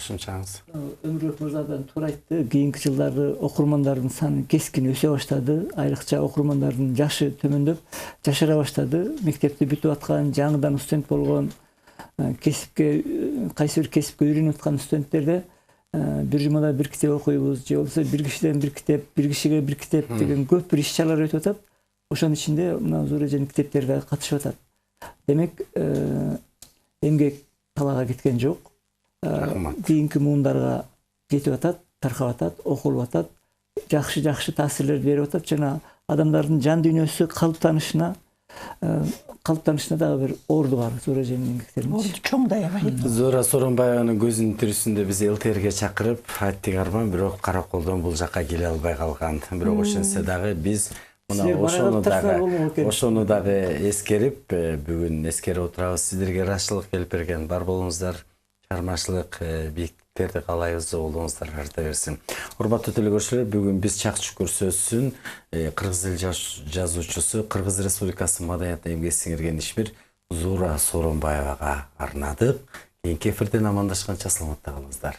кошумчаңыз. Өмүрбек мырзадан туура айтты. Кийинки жылдары окурмандардын саны кескин өсө баштады. Айрыкча окурмандардын жашы төмөндөп, жашара баштады. Мектепти бүтүп аткан, жаңыдан студент болгон, кесипке кайсы бир кесипке үйрөнүп аткан студенттерде бир жумада бир китеп окуйбуз, же болбосо бир кишиден бир китеп, бир кишиге бир китеп деген көп бир иш-чаралар өтүп атат. Ошонун ичинде мына Зуура эженин китептери дагы катышып атат. Демек, эмгек талаага кеткен жок. Кийинки муундарга жетип атат, таркап атат, окулуп атат, жакшы таасирлерди берип атат жана адамдардын жан дүйнөсү калыптанышына дагы бир орду бар Зуура эженин еңбектеринде. Орду чоң да аябай. Зуура Сооронбаеванын көзүнүн тирүүсүндө биз ЛТРге чакырып аттык арман, бирок Караколдон бул жакка келе албай калган. Бирок ошентсе дагы биз ошону дагы эскерип, бүгүн эскерип отурабыз. Сиздерге ырашчылык келип берген бар болуңуздар, чыгармачылык бийиктиктерди каалайбыз, жолуңуздар арта берсин. Урматтуу телекөрүүчүлөр, бүгүн биз Чакчүкүр сөзсүн кыргыз эл жазуучусу, Кыргыз Республикасы Маданият эмгек сиңирген ишмер Зуура Сооронбаевага арнадык. Кийинки эфирден амандашканча саламатта калыңыздар.